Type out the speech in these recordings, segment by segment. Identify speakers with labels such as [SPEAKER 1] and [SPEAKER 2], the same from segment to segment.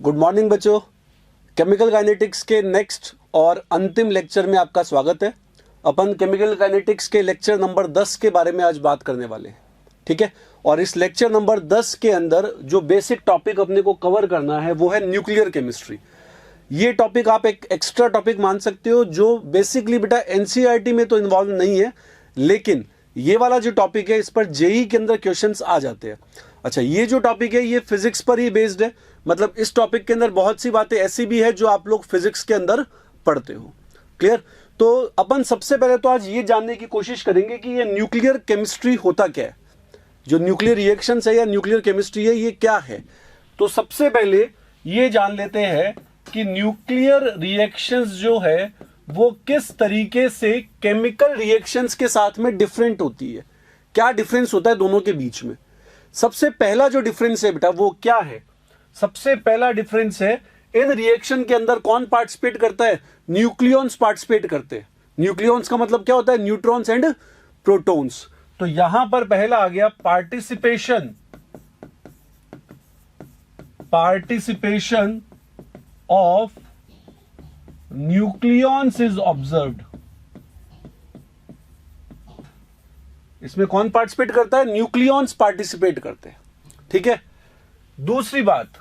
[SPEAKER 1] Good morning बच्चों। Chemical kinetics के next और अंतिम लेक्चर में आपका स्वागत है। अपन केमिकल काइनेटिक्स के लेक्चर नंबर 10 के बारे में आज बात करने वाले हैं, ठीक है। और इस लेक्चर नंबर 10 के अंदर जो बेसिक टॉपिक अपने को कवर करना है वो है न्यूक्लियर केमिस्ट्री। ये टॉपिक आप एक एक्स्ट्रा टॉपिक मान सकते हो जो बेसिकली बेटा एनसीईआरटी में तो इन्वॉल्व नहीं है, लेकिन ये वाला जो टॉपिक है इस पर जेईई के अंदर क्वेश्चंस आ जाते हैं। अच्छा, ये जो टॉपिक है ये फिजिक्स पर ही बेस्ड है, मतलब इस टॉपिक के अंदर बहुत सी बातें ऐसी भी है जो आप लोग फिजिक्स के अंदर पढ़ते हो। क्लियर? तो अपन सबसे पहले तो आज ये जानने की कोशिश करेंगे कि ये न्यूक्लियर केमिस्ट्री होता क्या है, जो न्यूक्लियर रिएक्शंस है या न्यूक्लियर केमिस्ट्री है ये क्या है। तो सबसे पहले ये जान लेते हैं कि न्यूक्लियर रिएक्शंस जो है वो किस तरीके से केमिकल रिएक्शंस के साथ में डिफरेंट होती है, क्या डिफरेंस होता है दोनों के बीच में। सबसे पहला जो डिफरेंस है बेटा वो क्या है? सबसे पहला डिफरेंस है इन रिएक्शन के अंदर कौन पार्टिसिपेट करता है? न्यूक्लियॉन्स पार्टिसिपेट करते हैं। न्यूक्लियॉन्स का मतलब क्या होता है? Neutrons and protons. तो यहां पर पहला आ गया participation of nucleons is observed. इसमें कौन पार्टिसिपेट करता है? न्यूक्लियॉन्स पार्टिसिपेट करते हैं, ठीक है। दूसरी बात,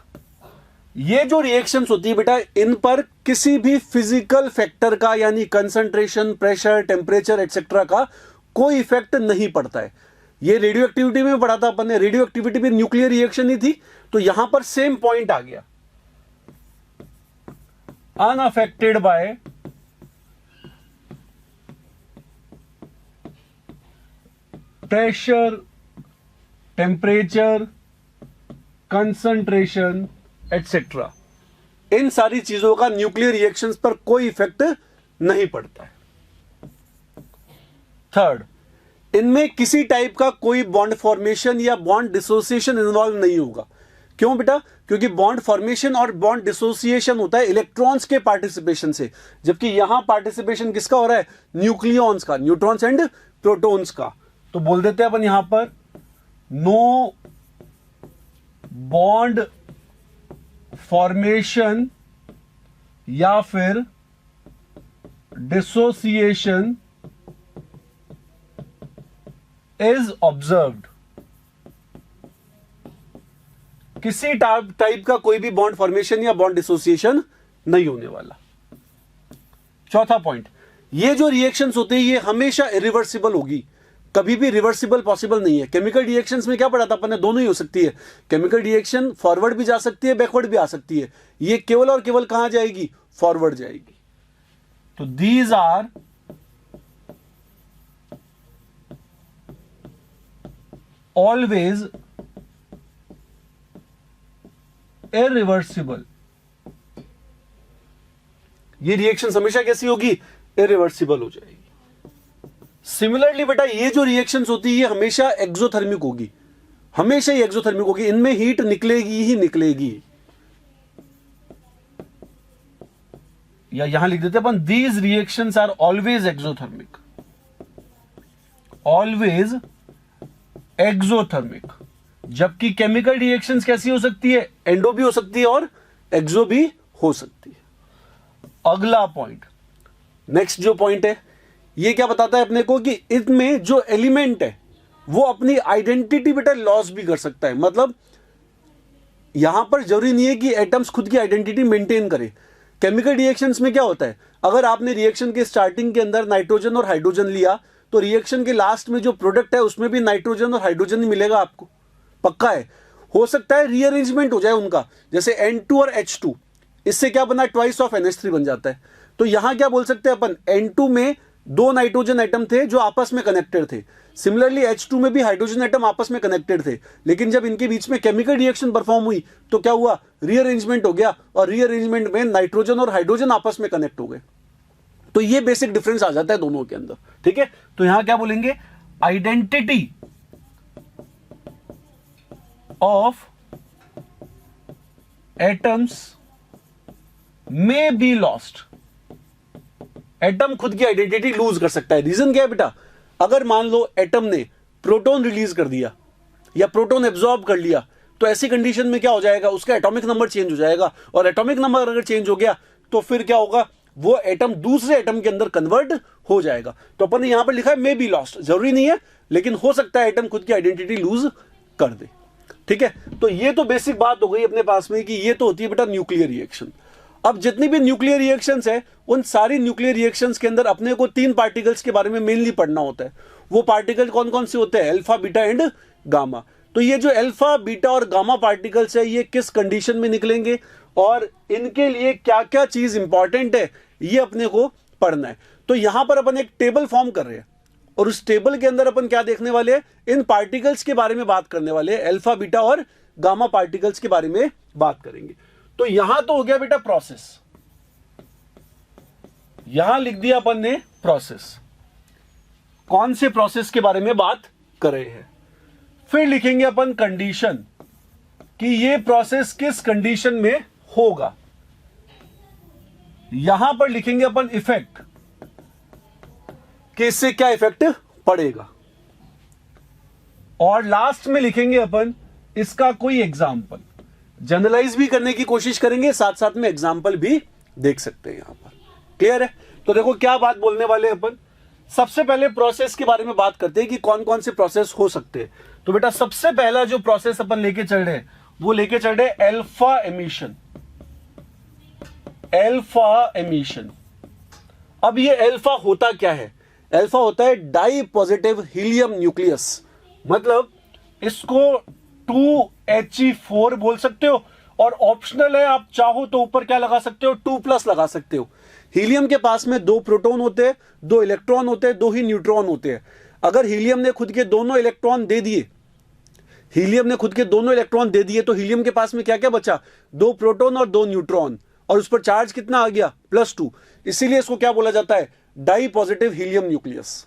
[SPEAKER 1] ये जो रिएक्शंस होती है बेटा इन पर किसी भी फिजिकल फैक्टर का यानी कंसंट्रेशन, प्रेशर, टेम्परेचर एटसेट्रा का कोई इफेक्ट नहीं पड़ता है। ये रेडियो एक्टिविटी में पढ़ा था अपन ने, रेडियो एक्टिविटी भी न्यूक्लियर रिएक्शन ही थी। तो यहां पर सेम पॉइंट आ गया, unaffected by pressure, temperature, concentration etcetera. इन सारी चीजों का न्यूक्लियर रिएक्शंस पर कोई इफेक्ट नहीं पड़ता है। थर्ड, इनमें किसी टाइप का कोई बॉन्ड फॉर्मेशन या बॉन्ड डिसोसिएशन इन्वॉल्व नहीं होगा। क्यों बेटा? क्योंकि बॉन्ड फॉर्मेशन और बॉन्ड डिसोसिएशन होता है इलेक्ट्रॉन्स के पार्टिसिपेशन से, जबकि यहां पार्टिसिपेशन किसका हो रहा है? न्यूक्लियॉन्स का, न्यूट्रॉन्स एंड प्रोटॉन्स का। तो बोल देते हैं अपन यहां पर नो बॉन्ड फॉर्मेशन या फिर डिसोसिएशन इज ऑब्जर्व्ड। किसी टाइप का कोई भी बॉन्ड फॉर्मेशन या बॉन्ड डिसोसिएशन नहीं होने वाला। चौथा पॉइंट, ये जो रिएक्शंस होते हैं ये हमेशा इरिवर्सिबल होगी, कभी भी रिवर्सिबल पॉसिबल नहीं है। केमिकल रिएक्शंस में क्या पढ़ा था अपन ने? दोनों ही हो सकती है। केमिकल रिएक्शन फॉरवर्ड भी जा सकती है, बैकवर्ड भी आ सकती है। ये केवल और केवल कहां जाएगी? फॉरवर्ड जाएगी। तो दीज आर ऑलवेज इरिवर्सिबल। ये रिएक्शन हमेशा कैसी होगी? इरिवर्सिबल हो जाएगी। सिमिलरली बेटा ये जो रिएक्शंस होती है ये हमेशा एक्सोथर्मिक होगी, हमेशा ही एक्सोथर्मिक होगी। इनमें हीट निकलेगी ही निकलेगी। या यहां लिख देते अपन, these reactions are always exothermic, always exothermic. जबकि केमिकल रिएक्शंस कैसी हो सकती है? एंडो भी हो सकती है और एक्सो भी हो सकती है। अगला पॉइंट, नेक्स्ट जो पॉइंट है ये क्या बताता है अपने को कि इसमें जो एलिमेंट है वो अपनी आइडेंटिटी बेटा लॉस भी कर सकता है। मतलब यहां पर जरूरी नहीं है कि एटम्स खुद की आइडेंटिटी मेंटेन करे। केमिकल रिएक्शंस में क्या होता है, अगर आपने रिएक्शन के स्टार्टिंग के अंदर नाइट्रोजन और हाइड्रोजन लिया तो रिएक्शन के लास्ट में जो प्रोडक्ट है उसमें भी नाइट्रोजन और हाइड्रोजन ही मिलेगा आपको, पक्का है। हो सकता है रीअरेंजमेंट हो जाए उनका, जैसे N2 और H2, इससे क्या बना? ट्वाइस ऑफ NH3 बन जाता है। तो यहां क्या बोल सकते हैं अपन? N2 में दो नाइट्रोजन एटम थे जो आपस में कनेक्टेड थे। सिमिलरली H2 में भी हाइड्रोजन एटम आपस में कनेक्टेड थे, लेकिन जब इनके बीच में केमिकल रिएक्शन परफॉर्म हुई तो क्या हुआ? रीअरेंजमेंट हो गया, और रीअरेंजमेंट में नाइट्रोजन और हाइड्रोजन आपस में कनेक्ट हो गए। तो ये बेसिक डिफरेंस आ जाता है दोनों के अंदर, ठीक है। तो यहां क्या बोलेंगे? Identity of atoms may be lost. Atom खुद की आइडेंटिटी लूज कर सकता है। रीजन क्या है बेटा? अगर मान लो एटम ने प्रोटॉन रिलीज कर दिया या प्रोटॉन एब्जॉर्ब कर लिया तो ऐसी कंडीशन में क्या हो जाएगा, उसका एटॉमिक नंबर चेंज हो जाएगा, और एटॉमिक नंबर अगर चेंज हो गया तो फिर क्या होगा, वो एटम दूसरे एटम के अंदर कन्वर्ट हो जाएगा। तो अपन ने यहां पर लिखा है मे बी लॉस्ट, जरूरी नहीं है, लेकिन हो सकता है एटम खुद की आइडेंटिटी लूज कर दे। ठीक है, तो ये तो बेसिक बात हो गई अपने पास में कि ये तो होती है बेटा न्यूक्लियर रिएक्शन। अब जितनी भी न्यूक्लियर रिएक्शंस है, उन सारी न्यूक्लियर रिएक्शंस के अंदर अपने को 3 पार्टिकल्स के बारे में मेनली पढ़ना होता है। वो पार्टिकल कौन कौन से होते हैं, अल्फा, बीटा एंड गामा। तो ये जो अल्फा, बीटा और गामा पार्टिकल्स है, ये किस कंडीशन में निकलेंगे और इनके लिए क्या क्या चीज इंपॉर्टेंट है, ये अपने को पढ़ना है। तो यहां पर अपन एक टेबल फॉर्म कर रहे हैं, और उस टेबल के अंदर अपन क्या देखने वाले हैं, इन पार्टिकल्स के बारे में बात करने वाले हैं, अल्फा, बीटा और गामा पार्टिकल्स के बारे में बात करेंगे। तो यहां तो हो गया बेटा प्रोसेस, यहां लिख दिया अपन ने प्रोसेस, कौन से प्रोसेस के बारे में बात कर रहे हैं। फिर लिखेंगे अपन कंडीशन कि ये प्रोसेस किस कंडीशन में होगा। यहां पर लिखेंगे अपन इफेक्ट कि इससे क्या इफेक्ट पड़ेगा, और लास्ट में लिखेंगे अपन इसका कोई एग्जाम्पल। जनरलाइज भी करने की कोशिश करेंगे, साथ साथ में एग्जाम्पल भी देख सकते हैं यहां पर। क्लियर है? तो देखो क्या बात बोलने वाले अपन। सबसे पहले प्रोसेस के बारे में बात करते हैं कि कौन कौन से प्रोसेस हो सकते हैं। तो बेटा सबसे पहला जो प्रोसेस अपन लेके चल रहे हैं, वो लेके चल रहे हैं अल्फा एमिशन। अल्फा एमिशन, अब ये अल्फा होता क्या है? अल्फा होता है डाई पॉजिटिव हीलियम न्यूक्लियस, मतलब इसको 2He4 बोल सकते हो, और ऑप्शनल है, आप चाहो तो ऊपर क्या लगा सकते हो, 2+ लगा सकते हो। हीलियम के पास में 2 प्रोटॉन होते हैं, 2 इलेक्ट्रॉन होते हैं, 2 ही न्यूट्रॉन होते हैं। अगर हीलियम ने खुद के दोनों इलेक्ट्रॉन दे दिए, हीलियम ने खुद के दोनों इलेक्ट्रॉन दे दिए, तो हीलियम के पास में क्या क्या बचा, 2 प्रोटॉन और 2 न्यूट्रॉन, और उस पर चार्ज कितना आ गया, +2। इसीलिए इसको क्या बोला जाता है, डाई पॉजिटिव हीलियम न्यूक्लियस।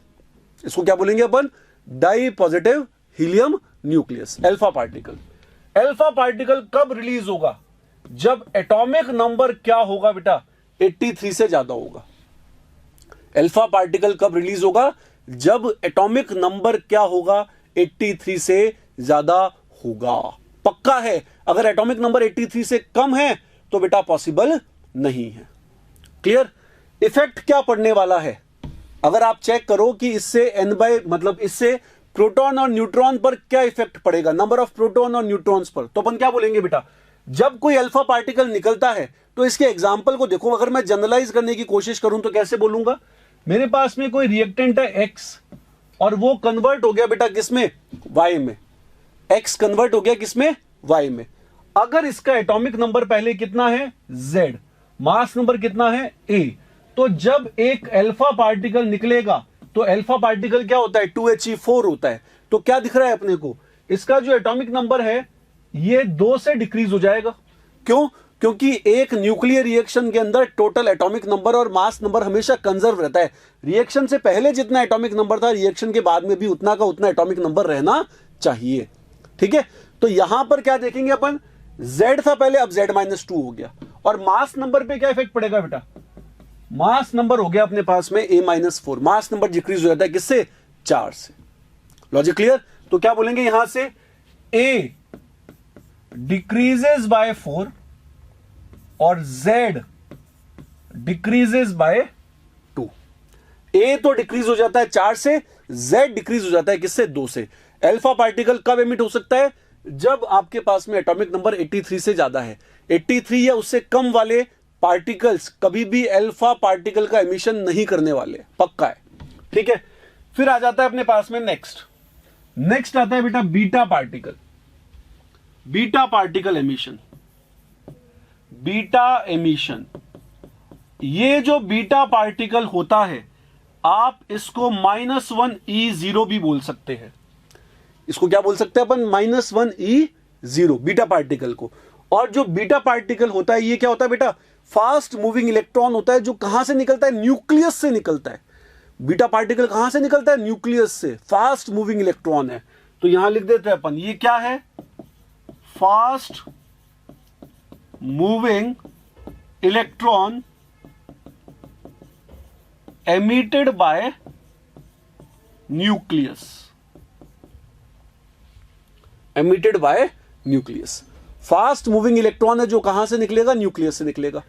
[SPEAKER 1] इसको क्या बोलेंगे अपन, di positive helium nucleus, alpha particle. Alpha particle कब रिलीज होगा, जब एटॉमिक नंबर क्या होगा बेटा, 83 से ज्यादा होगा। अल्फा पार्टिकल कब रिलीज होगा, जब एटॉमिक नंबर क्या होगा, 83 से ज्यादा होगा। पक्का है, अगर एटॉमिक नंबर 83 से कम है तो बेटा पॉसिबल नहीं है। क्लियर? इफेक्ट क्या पड़ने वाला है, अगर आप चेक करो कि इससे मतलब इससे प्रोटॉन और न्यूट्रॉन पर क्या इफेक्ट पड़ेगा, नंबर ऑफ प्रोटॉन और न्यूट्रॉन्स पर, तो अपन क्या बोलेंगे बेटा, जब कोई अल्फा पार्टिकल निकलता है तो इसके एग्जाम्पल को देखो। अगर मैं जनरलाइज करने की कोशिश करूं तो कैसे बोलूंगा, मेरे पास में कोई रिएक्टेंट है X, और वो कन्वर्ट हो गया बेटा किसमें, Y में। X कन्वर्ट हो गया किसमें, Y में। अगर इसका एटॉमिक नंबर पहले कितना है, Z, मास नंबर कितना है, A, तो जब एक अल्फा पार्टिकल निकलेगा तो अल्फा पार्टिकल क्या होता है, 2He4 होता है। तो क्या दिख रहा है अपने को, इसका जो एटॉमिक नंबर है ये 2 से डिक्रीज हो जाएगा। क्यों? क्योंकि एक न्यूक्लियर रिएक्शन के अंदर टोटल एटॉमिक नंबर और मास नंबर हमेशा कंजर्व रहता है। रिएक्शन से पहले जितना एटॉमिक नंबर था, रिएक्शन के बाद में भी उतना का उतना एटॉमिक नंबर रहना चाहिए। ठीक है, तो यहां पर क्या देखेंगे अपन, Z था पहले, अब Z-2 हो गया। और मास नंबर पे क्या इफेक्ट पड़ेगा बेटा, मास नंबर हो गया अपने पास में A-4, मास नंबर डिक्रीज हो जाता है किससे, 4 से। Logic clear? तो क्या बोलेंगे यहां से, A डिक्रीजेस बाय 4 और Z डिक्रीजेस बाय 2। A तो डिक्रीज हो जाता है 4 से, Z डिक्रीज हो जाता है किससे, 2 से। अल्फा पार्टिकल कब एमिट हो सकता है, जब आपके पास में एटॉमिक नंबर 83 से ज्यादा है। 83 या उससे कम वाले पार्टिकल्स कभी भी अल्फा पार्टिकल का एमिशन नहीं करने वाले, पक्का है। ठीक है, फिर आ जाता है अपने पास में नेक्स्ट आता है बेटा beta particle. Beta particle emission, beta emission, ये जो बीटा पार्टिकल होता है, आप इसको -1E0 भी बोल सकते हैं। इसको क्या बोल सकते हैं अपन, -1E0 बीटा पार्टिकल को। और जो बीटा पार्टिकल होता है, ये क्या होता है बेटा, फास्ट मूविंग इलेक्ट्रॉन होता है, जो कहां से निकलता है, न्यूक्लियस से निकलता है। बीटा पार्टिकल कहां से निकलता है, न्यूक्लियस से। फास्ट मूविंग इलेक्ट्रॉन है, तो यहां लिख देते हैं अपन, ये क्या है, fast moving electron emitted by nucleus, emitted by nucleus. Fast moving electron है जो कहां से निकलेगा, न्यूक्लियस से निकलेगा।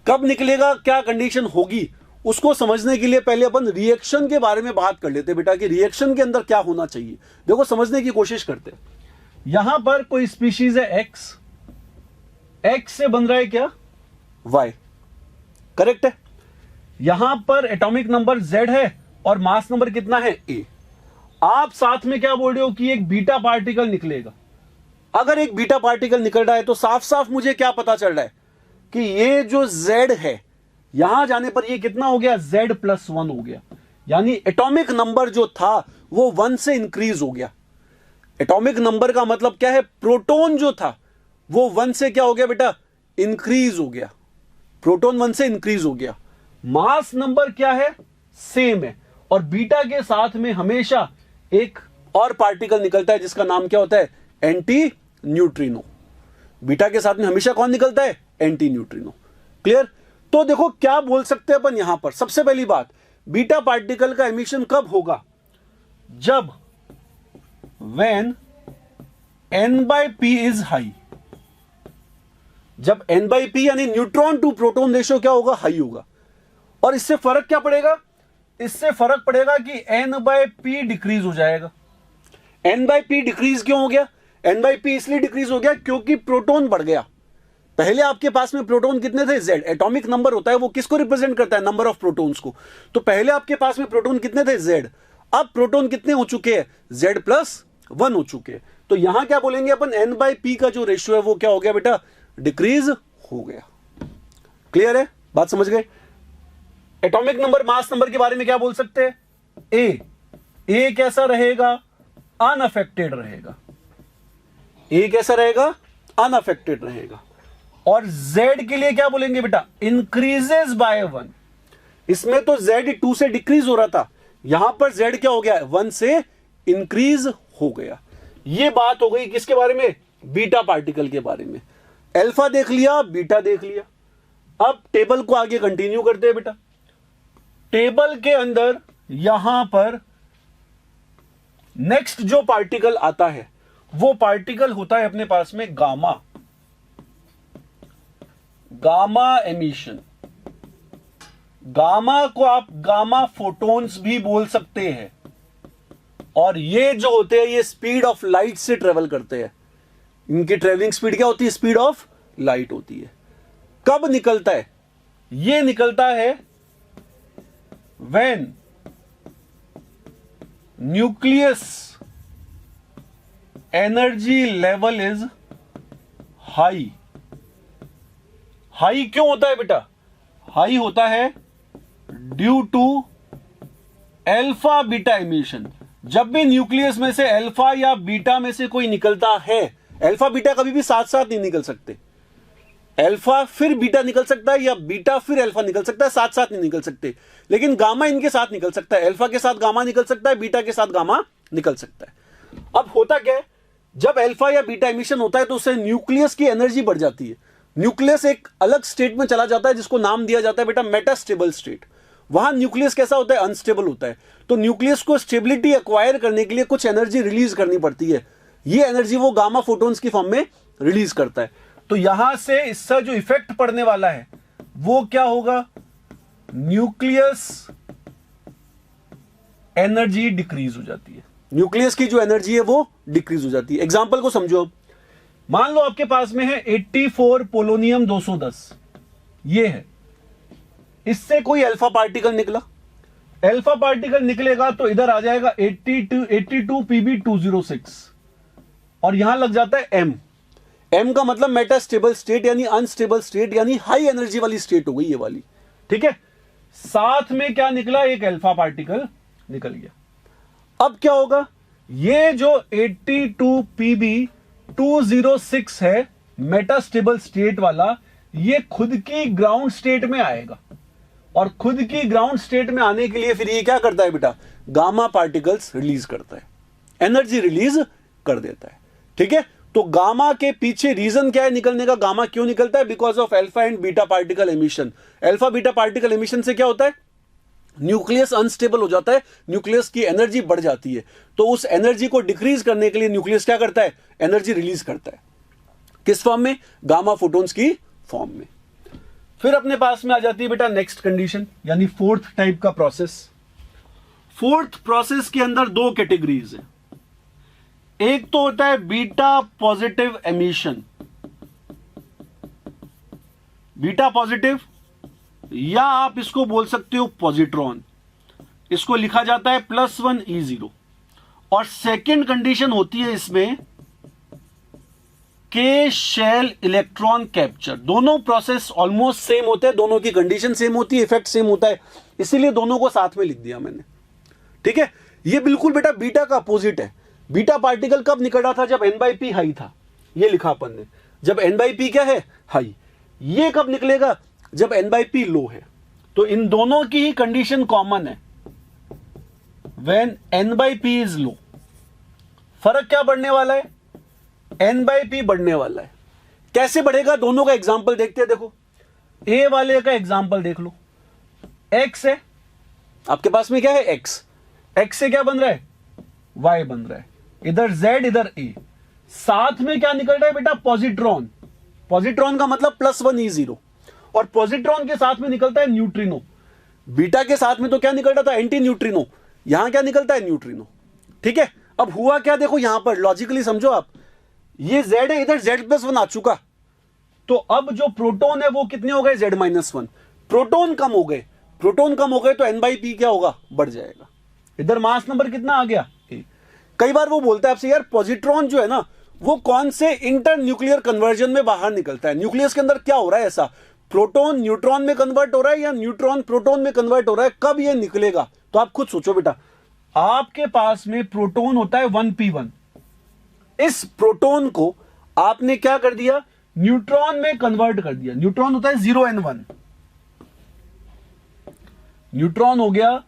[SPEAKER 1] कब निकलेगा, क्या कंडीशन होगी, उसको समझने के लिए पहले अपन रिएक्शन के बारे में बात कर लेते हैं बेटा कि रिएक्शन के अंदर क्या होना चाहिए। देखो समझने की कोशिश करते हैं। यहां पर कोई स्पीशीज है एक्स, एक्स से बन रहा है क्या, वाई, करेक्ट है। यहां पर एटॉमिक नंबर जेड है और मास नंबर कितना है, ए। आप साथ में क्या बोल रहे हो कि एक बीटा पार्टिकल निकलेगा। अगर एक बीटा पार्टिकल निकल रहा है तो साफ साफ मुझे क्या पता चल रहा है कि ये जो जेड है यहां जाने पर ये कितना हो गया, Z+1 हो गया। यानी एटॉमिक नंबर जो था वो 1 से इंक्रीज हो गया। एटॉमिक नंबर का मतलब क्या है, प्रोटॉन जो था वो 1 से क्या हो गया बेटा, इंक्रीज हो गया। प्रोटॉन 1 से इंक्रीज हो गया। मास नंबर क्या है, सेम है। और बीटा के साथ में हमेशा एक और पार्टिकल निकलता है जिसका नाम क्या होता है, एंटी न्यूट्रिनो। बीटा के साथ में हमेशा कौन निकलता है, एंटी न्यूट्रिनो। क्लियर। तो देखो क्या बोल सकते हैं अपन यहां पर, सबसे पहली बात, बीटा पार्टिकल का एमिशन कब होगा, जब when n/p इज हाई। जब n/p यानी न्यूट्रॉन टू प्रोटॉन रेशियो क्या होगा, हाई होगा। और इससे फर्क क्या पड़ेगा, इससे फर्क पड़ेगा कि n/p डिक्रीज हो जाएगा। n/p डिक्रीज क्यों हो गया, n/p इसलिए डिक्रीज हो गया क्योंकि प्रोटॉन बढ़ गया। पहले आपके पास में प्रोटॉन कितने थे, Z। एटॉमिक नंबर होता है वो किसको रिप्रेजेंट करता है, नंबर ऑफ प्रोटॉन्स को। तो पहले आपके पास में प्रोटॉन कितने थे, Z। अब प्रोटॉन कितने हो चुके हैं, Z+1 हो चुके हैं। तो यहां क्या बोलेंगे अपन, n/p का जो रेशियो है वो क्या हो गया बेटा, डिक्रीज हो गया। क्लियर है, बात समझ गए। एटॉमिक नंबर मास नंबर के बारे में क्या बोल सकते हैं, ए कैसा रहेगा, अनअफेक्टेड रहेगा। ए कैसा रहेगा, अनअफेक्टेड रहेगा। और Z के लिए क्या बोलेंगे बेटा, इंक्रीजेस बाय 1। इसमें तो Z 2 से डिक्रीज हो रहा था, यहां पर Z क्या हो गया, 1 से इंक्रीज हो गया। यह बात हो गई किसके बारे में, बीटा पार्टिकल के बारे में। अल्फा देख लिया, बीटा देख लिया। अब टेबल को आगे कंटिन्यू करते हैं बेटा। टेबल के अंदर यहां पर नेक्स्ट जो पार्टिकल आता है वो पार्टिकल होता है अपने पास में गामा। गामा एमिशन, गामा को आप गामा फोटॉन्स भी बोल सकते हैं। और ये जो होते हैं ये स्पीड ऑफ लाइट से ट्रेवल करते हैं। इनकी ट्रेवलिंग स्पीड क्या होती है, स्पीड ऑफ लाइट होती है। कब निकलता है, ये निकलता है when nucleus energy level is high. High क्यों होता है बेटा, हाई होता है due to alpha beta emission. जब भी न्यूक्लियस में से अल्फा या बीटा में से कोई निकलता है, अल्फा बीटा कभी भी साथ साथ नहीं निकल सकते। अल्फा फिर बीटा निकल सकता है या बीटा फिर अल्फा निकल सकता है, साथ साथ नहीं निकल सकते। लेकिन गामा इनके साथ निकल सकता है, अल्फा के साथ गामा निकल सकता है, बीटा के साथ गामा निकल सकता है। अब होता क्या है, जब अल्फा या बीटा एमिशन होता है तो उससे न्यूक्लियस की एनर्जी बढ़ जाती है। न्यूक्लियस एक अलग स्टेट में चला जाता है जिसको नाम दिया जाता है बेटा मेटास्टेबल स्टेट। वहां न्यूक्लियस कैसा होता है, अनस्टेबल होता है। तो न्यूक्लियस को स्टेबिलिटी एक्वायर करने के लिए कुछ एनर्जी रिलीज करनी पड़ती है। ये एनर्जी वो गामा फोटॉन्स की फॉर्म में रिलीज करता है। तो यहां से इसका जो इफेक्ट पड़ने वाला है वो क्या होगा, न्यूक्लियस एनर्जी डिक्रीज हो जाती है। न्यूक्लियस की जो एनर्जी है वो डिक्रीज हो जाती है। एग्जांपल को समझो, मान लो आपके पास में है 84 पोलोनियम 210, ये है। इससे कोई अल्फा पार्टिकल निकला, अल्फा पार्टिकल निकलेगा तो इधर आ जाएगा 82 Pb206 और यहां लग जाता है M। M का मतलब मेटास्टेबल स्टेट यानी अनस्टेबल स्टेट यानी हाई एनर्जी वाली स्टेट हो गई ये वाली, ठीक है। साथ में क्या निकला, एक अल्फा पार्टिकल निकल गया। अब क्या होगा, ये जो 82 Pb206 है मेटास्टेबल स्टेट वाला, ये खुद की ग्राउंड स्टेट में आएगा। और खुद की ग्राउंड स्टेट में आने के लिए फिर ये क्या करता है बेटा, गामा पार्टिकल्स रिलीज करता है, एनर्जी रिलीज कर देता है, ठीक है। तो गामा के पीछे रीजन क्या है निकलने का, गामा क्यों निकलता है, because of alpha and beta particle emission. Alpha beta particle emission से क्या होता है, न्यूक्लियस अनस्टेबल हो जाता है, न्यूक्लियस की एनर्जी बढ़ जाती है। तो उस एनर्जी को डिक्रीज करने के लिए न्यूक्लियस क्या करता है, एनर्जी रिलीज करता है। किस फॉर्म में? गामा फोटॉन्स की फॉर्म में। फिर अपने पास में आ जाती है बेटा नेक्स्ट कंडीशन, यानी फोर्थ टाइप का प्रोसेस। फोर्थ प्रोसेस के अंदर दो कैटेगरीज है। एक तो होता है beta positive emission, beta positive, या आप इसको बोल सकते हो पॉजिट्रॉन। इसको लिखा जाता है +1 E0। और सेकेंड कंडीशन होती है इसमें के शेल इलेक्ट्रॉन कैप्चर। दोनों प्रोसेस ऑलमोस्ट सेम होते हैं, दोनों की कंडीशन सेम होती है, इफेक्ट सेम होता है, इसीलिए दोनों को साथ में लिख दिया मैंने। ठीक है, ये बिल्कुल बेटा बीटा का अपोजिट है। बीटा पार्टिकल कब निकल रहा था? जब n/p हाई था, ये लिखा अपन ने। जब n/p क्या है? हाई। ये कब निकलेगा? जब n/p लो है। तो इन दोनों की ही कंडीशन कॉमन है, व्हेन n/p इज लो। फर्क क्या बढ़ने वाला है? n/p बढ़ने वाला है। कैसे बढ़ेगा? दोनों का एग्जांपल देखते हैं। देखो, ए वाले का एग्जांपल देख लो। x है आपके पास में, क्या है? x से क्या बन रहा है? y बन रहा है। इधर z, इधर a। साथ में क्या निकल रहा है बेटा? पॉजिट्रॉन। पॉजिट्रॉन का मतलब +1 E0। और पॉजिट्रॉन के साथ में निकलता है न्यूट्रिनो। बीटा के साथ में तो क्या निकल रहा था? Anti neutrino. यहां क्या निकलता है? न्यूट्रिनो। ठीक है, अब हुआ क्या? देखो यहां पर लॉजिकली समझो आप, ये z है, इधर z+1 आ चुका। तो अब जो प्रोटॉन है वो कितने हो गए? z-1। प्रोटॉन कम हो गए, प्रोटॉन कम हो गए तो n/p क्या होगा? बढ़ जाएगा। इधर मास नंबर कितना आ गया? a। कई बार वो बोलता है आपसे, यार पॉजिट्रॉन जो है ना, वो कौन से इंटर न्यूक्लियर कन्वर्जन में बाहर निकलता है? न्यूक्लियस के अंदर क्या हो रहा है ऐसा? प्रोटॉन न्यूट्रॉन में कन्वर्ट हो रहा है या न्यूट्रॉन प्रोटॉन में कन्वर्ट हो रहा है? कब ये निकलेगा? तो आप खुद सोचो बेटा। आपके पास में प्रोटॉन होता है 1p1। इस प्रोटॉन को आपने क्या कर दिया? न्यूट्रॉन में कन्वर्ट कर दिया। न्यूट्रॉन होता है 0n1। न्यूट्रॉन हो गया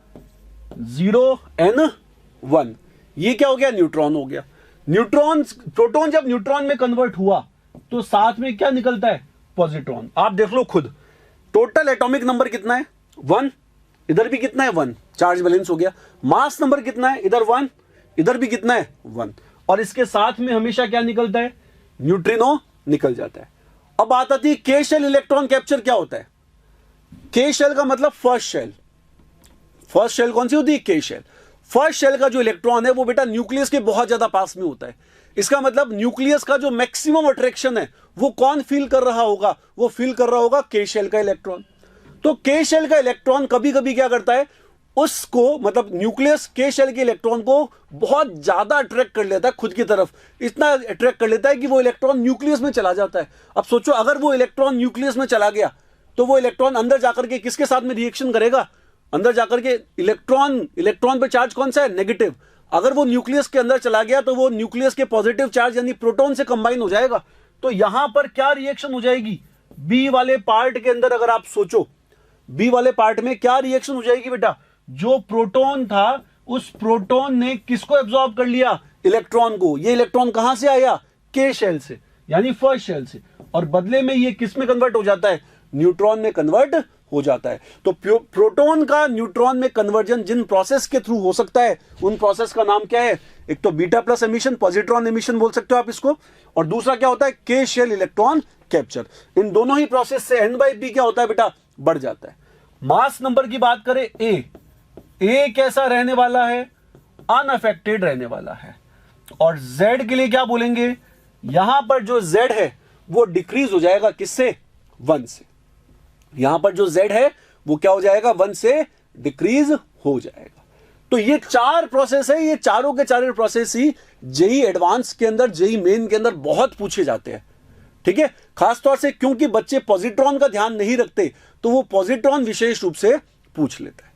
[SPEAKER 1] 0n1। ये क्या हो गया? न्यूट्रॉन हो गया। न्यूट्रॉन, प्रोटॉन जब न्यूट्रॉन में कन्वर्ट हुआ तो साथ में क्या निकलता है? पॉजिट्रॉन। आप देख लो खुद, टोटल एटॉमिक नंबर कितना है? 1। इधर भी कितना है? 1। चार्ज बैलेंस हो गया। मास नंबर कितना है? इधर 1, इधर भी कितना है? 1। और इसके साथ में हमेशा क्या निकलता है? न्यूट्रिनो निकल जाता है। अब बात आती है के शेल इलेक्ट्रॉन कैप्चर क्या होता है? के शेल का मतलब फर्स्ट शेल। फर्स्ट शेल कौन सी होती है? के शेल। फर्स्ट शेल का जो इलेक्ट्रॉन है वो बेटा न्यूक्लियस के बहुत ज्यादा पास में होता है। इसका मतलब न्यूक्लियस का जो मैक्सिमम अट्रैक्शन है वो कौन फील कर रहा होगा? वो फील कर रहा होगा के शेल का इलेक्ट्रॉन। तो के शेल का इलेक्ट्रॉन कभी कभी क्या करता है? उसको, मतलब न्यूक्लियस के शेल के इलेक्ट्रॉन को बहुत ज्यादा अट्रैक्ट कर लेता है खुद की तरफ। इतना अट्रैक्ट कर लेता है कि वो इलेक्ट्रॉन न्यूक्लियस में चला जाता है। अब सोचो, अगर वो इलेक्ट्रॉन न्यूक्लियस में चला गया तो वो इलेक्ट्रॉन अंदर जाकर के किसके साथ में रिएक्शन करेगा? अंदर जाकर के इलेक्ट्रॉन पे चार्ज कौन सा है? नेगेटिव। अगर वो न्यूक्लियस के अंदर चला गया तो वो न्यूक्लियस के पॉजिटिव चार्ज यानी प्रोटॉन से कंबाइन हो जाएगा। तो यहां पर क्या रिएक्शन हो जाएगी? बी वाले पार्ट के अंदर अगर आप सोचो, बी वाले पार्ट में क्या रिएक्शन हो जाएगी बेटा? जो प्रोटॉन था उस प्रोटॉन ने किसको एब्जॉर्ब कर लिया? इलेक्ट्रॉन को। ये इलेक्ट्रॉन कहां से आया? के शेल से, यानी फर्स्ट शेल से। और बदले में ये किस में कन्वर्ट हो जाता है? न्यूट्रॉन में कन्वर्ट हो जाता है। तो प्रोटॉन का न्यूट्रॉन में कन्वर्जन जिन प्रोसेस के थ्रू हो सकता है उन प्रोसेस का नाम क्या है? एक तो beta plus emission, positron emission बोल सकते हो आप इसको, और दूसरा क्या होता है? के शेल इलेक्ट्रॉन कैप्चर। इन दोनों ही प्रोसेस से n/p क्या होता है बेटा? बढ़ जाता है। मास नंबर की बात करें, ए कैसा रहने वाला है? अनअफेक्टेड रहने वाला है। और z के लिए क्या बोलेंगे? यहां पर जो z है वो डिक्रीज हो जाएगा, किससे? 1 से। यहां पर जो z है वो क्या हो जाएगा? 1 से डिक्रीज हो जाएगा। तो ये 4 प्रोसेस है, ये चारों के चारों प्रोसेस ही जेई एडवांस के अंदर, जेई मेन के अंदर बहुत पूछे जाते हैं। ठीक है, खासतौर से क्योंकि बच्चे पॉजिट्रॉन का ध्यान नहीं रखते तो वो पॉजिट्रॉन विशेष रूप से पूछ लेता है।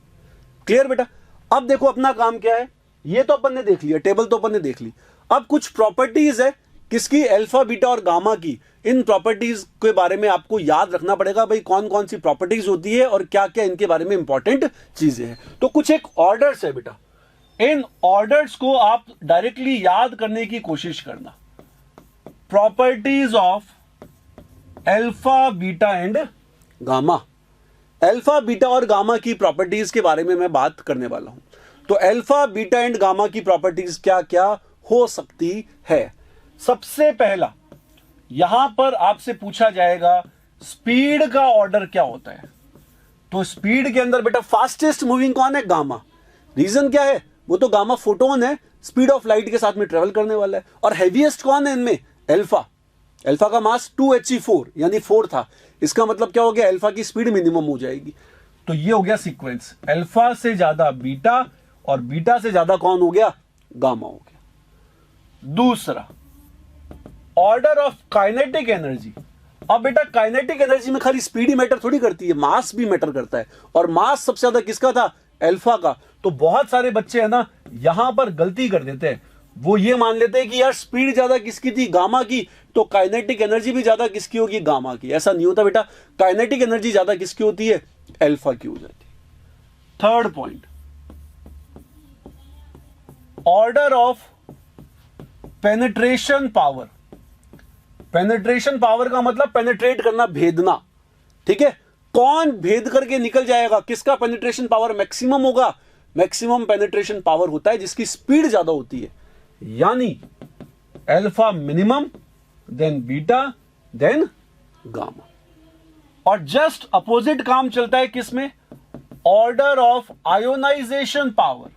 [SPEAKER 1] क्लियर बेटा? अब देखो अपना काम क्या है, ये तो अपन ने देख लिया, टेबल तो अपन ने देख ली। अब कुछ प्रॉपर्टीज है किसकी? अल्फा, बीटा और गामा की। इन प्रॉपर्टीज के बारे में आपको याद रखना पड़ेगा भाई, कौन कौन सी प्रॉपर्टीज होती है और क्या क्या इनके बारे में इंपॉर्टेंट चीजें हैं। तो कुछ एक ऑर्डर्स है बेटा, इन ऑर्डर्स को आप डायरेक्टली याद करने की कोशिश करना। Properties of alpha, beta and gamma. Alpha, beta और गामा की प्रॉपर्टीज के बारे में मैं बात करने वाला हूं। तो अल्फा, बीटा एंड गामा की प्रॉपर्टीज क्या क्या हो सकती है? सबसे पहला, यहां पर आपसे पूछा जाएगा स्पीड का ऑर्डर क्या होता है। तो स्पीड के अंदर बेटा फास्टेस्ट मूविंग कौन है? गामा। रीजन क्या है? वो तो गामा फोटोन है, स्पीड ऑफ लाइट के साथ में ट्रेवल करने वाला है। और हैवीएस्ट कौन है इनमें? अल्फा। अल्फा का मास 2He4 यानी 4 था। इसका मतलब क्या हो गया? अल्फा की स्पीड मिनिमम हो जाएगी। तो ये हो गया सीक्वेंस, अल्फा से ज्यादा बीटा और बीटा से ज्यादा कौन हो गया? गामा हो गया। दूसरा, ऑर्डर ऑफ काइनेटिक एनर्जी। अब बेटा काइनेटिक एनर्जी में खाली स्पीड ही मैटर थोड़ी करती है, मास भी मैटर करता है। और मास सबसे ज्यादा किसका था? अल्फा का। तो बहुत सारे बच्चे है ना यहां पर गलती कर देते हैं, वो ये मान लेते हैं कि यार स्पीड ज्यादा किसकी थी? गामा की, तो काइनेटिक एनर्जी भी ज्यादा किसकी होगी? गामा की। ऐसा नहीं होता बेटा, काइनेटिक एनर्जी ज्यादा किसकी होती है? अल्फा की हो जाती है। Third point, order of penetration power. Penetration power का मतलब पेनिट्रेट करना, भेदना। ठीक है, कौन भेद करके निकल जाएगा? किसका पेनिट्रेशन पावर मैक्सिमम होगा? मैक्सिमम पेनिट्रेशन पावर होता है जिसकी स्पीड ज्यादा होती है, यानी alpha minimum, then beta, then gamma. और जस्ट अपोजिट काम चलता है किसमें? Order of ionisation power.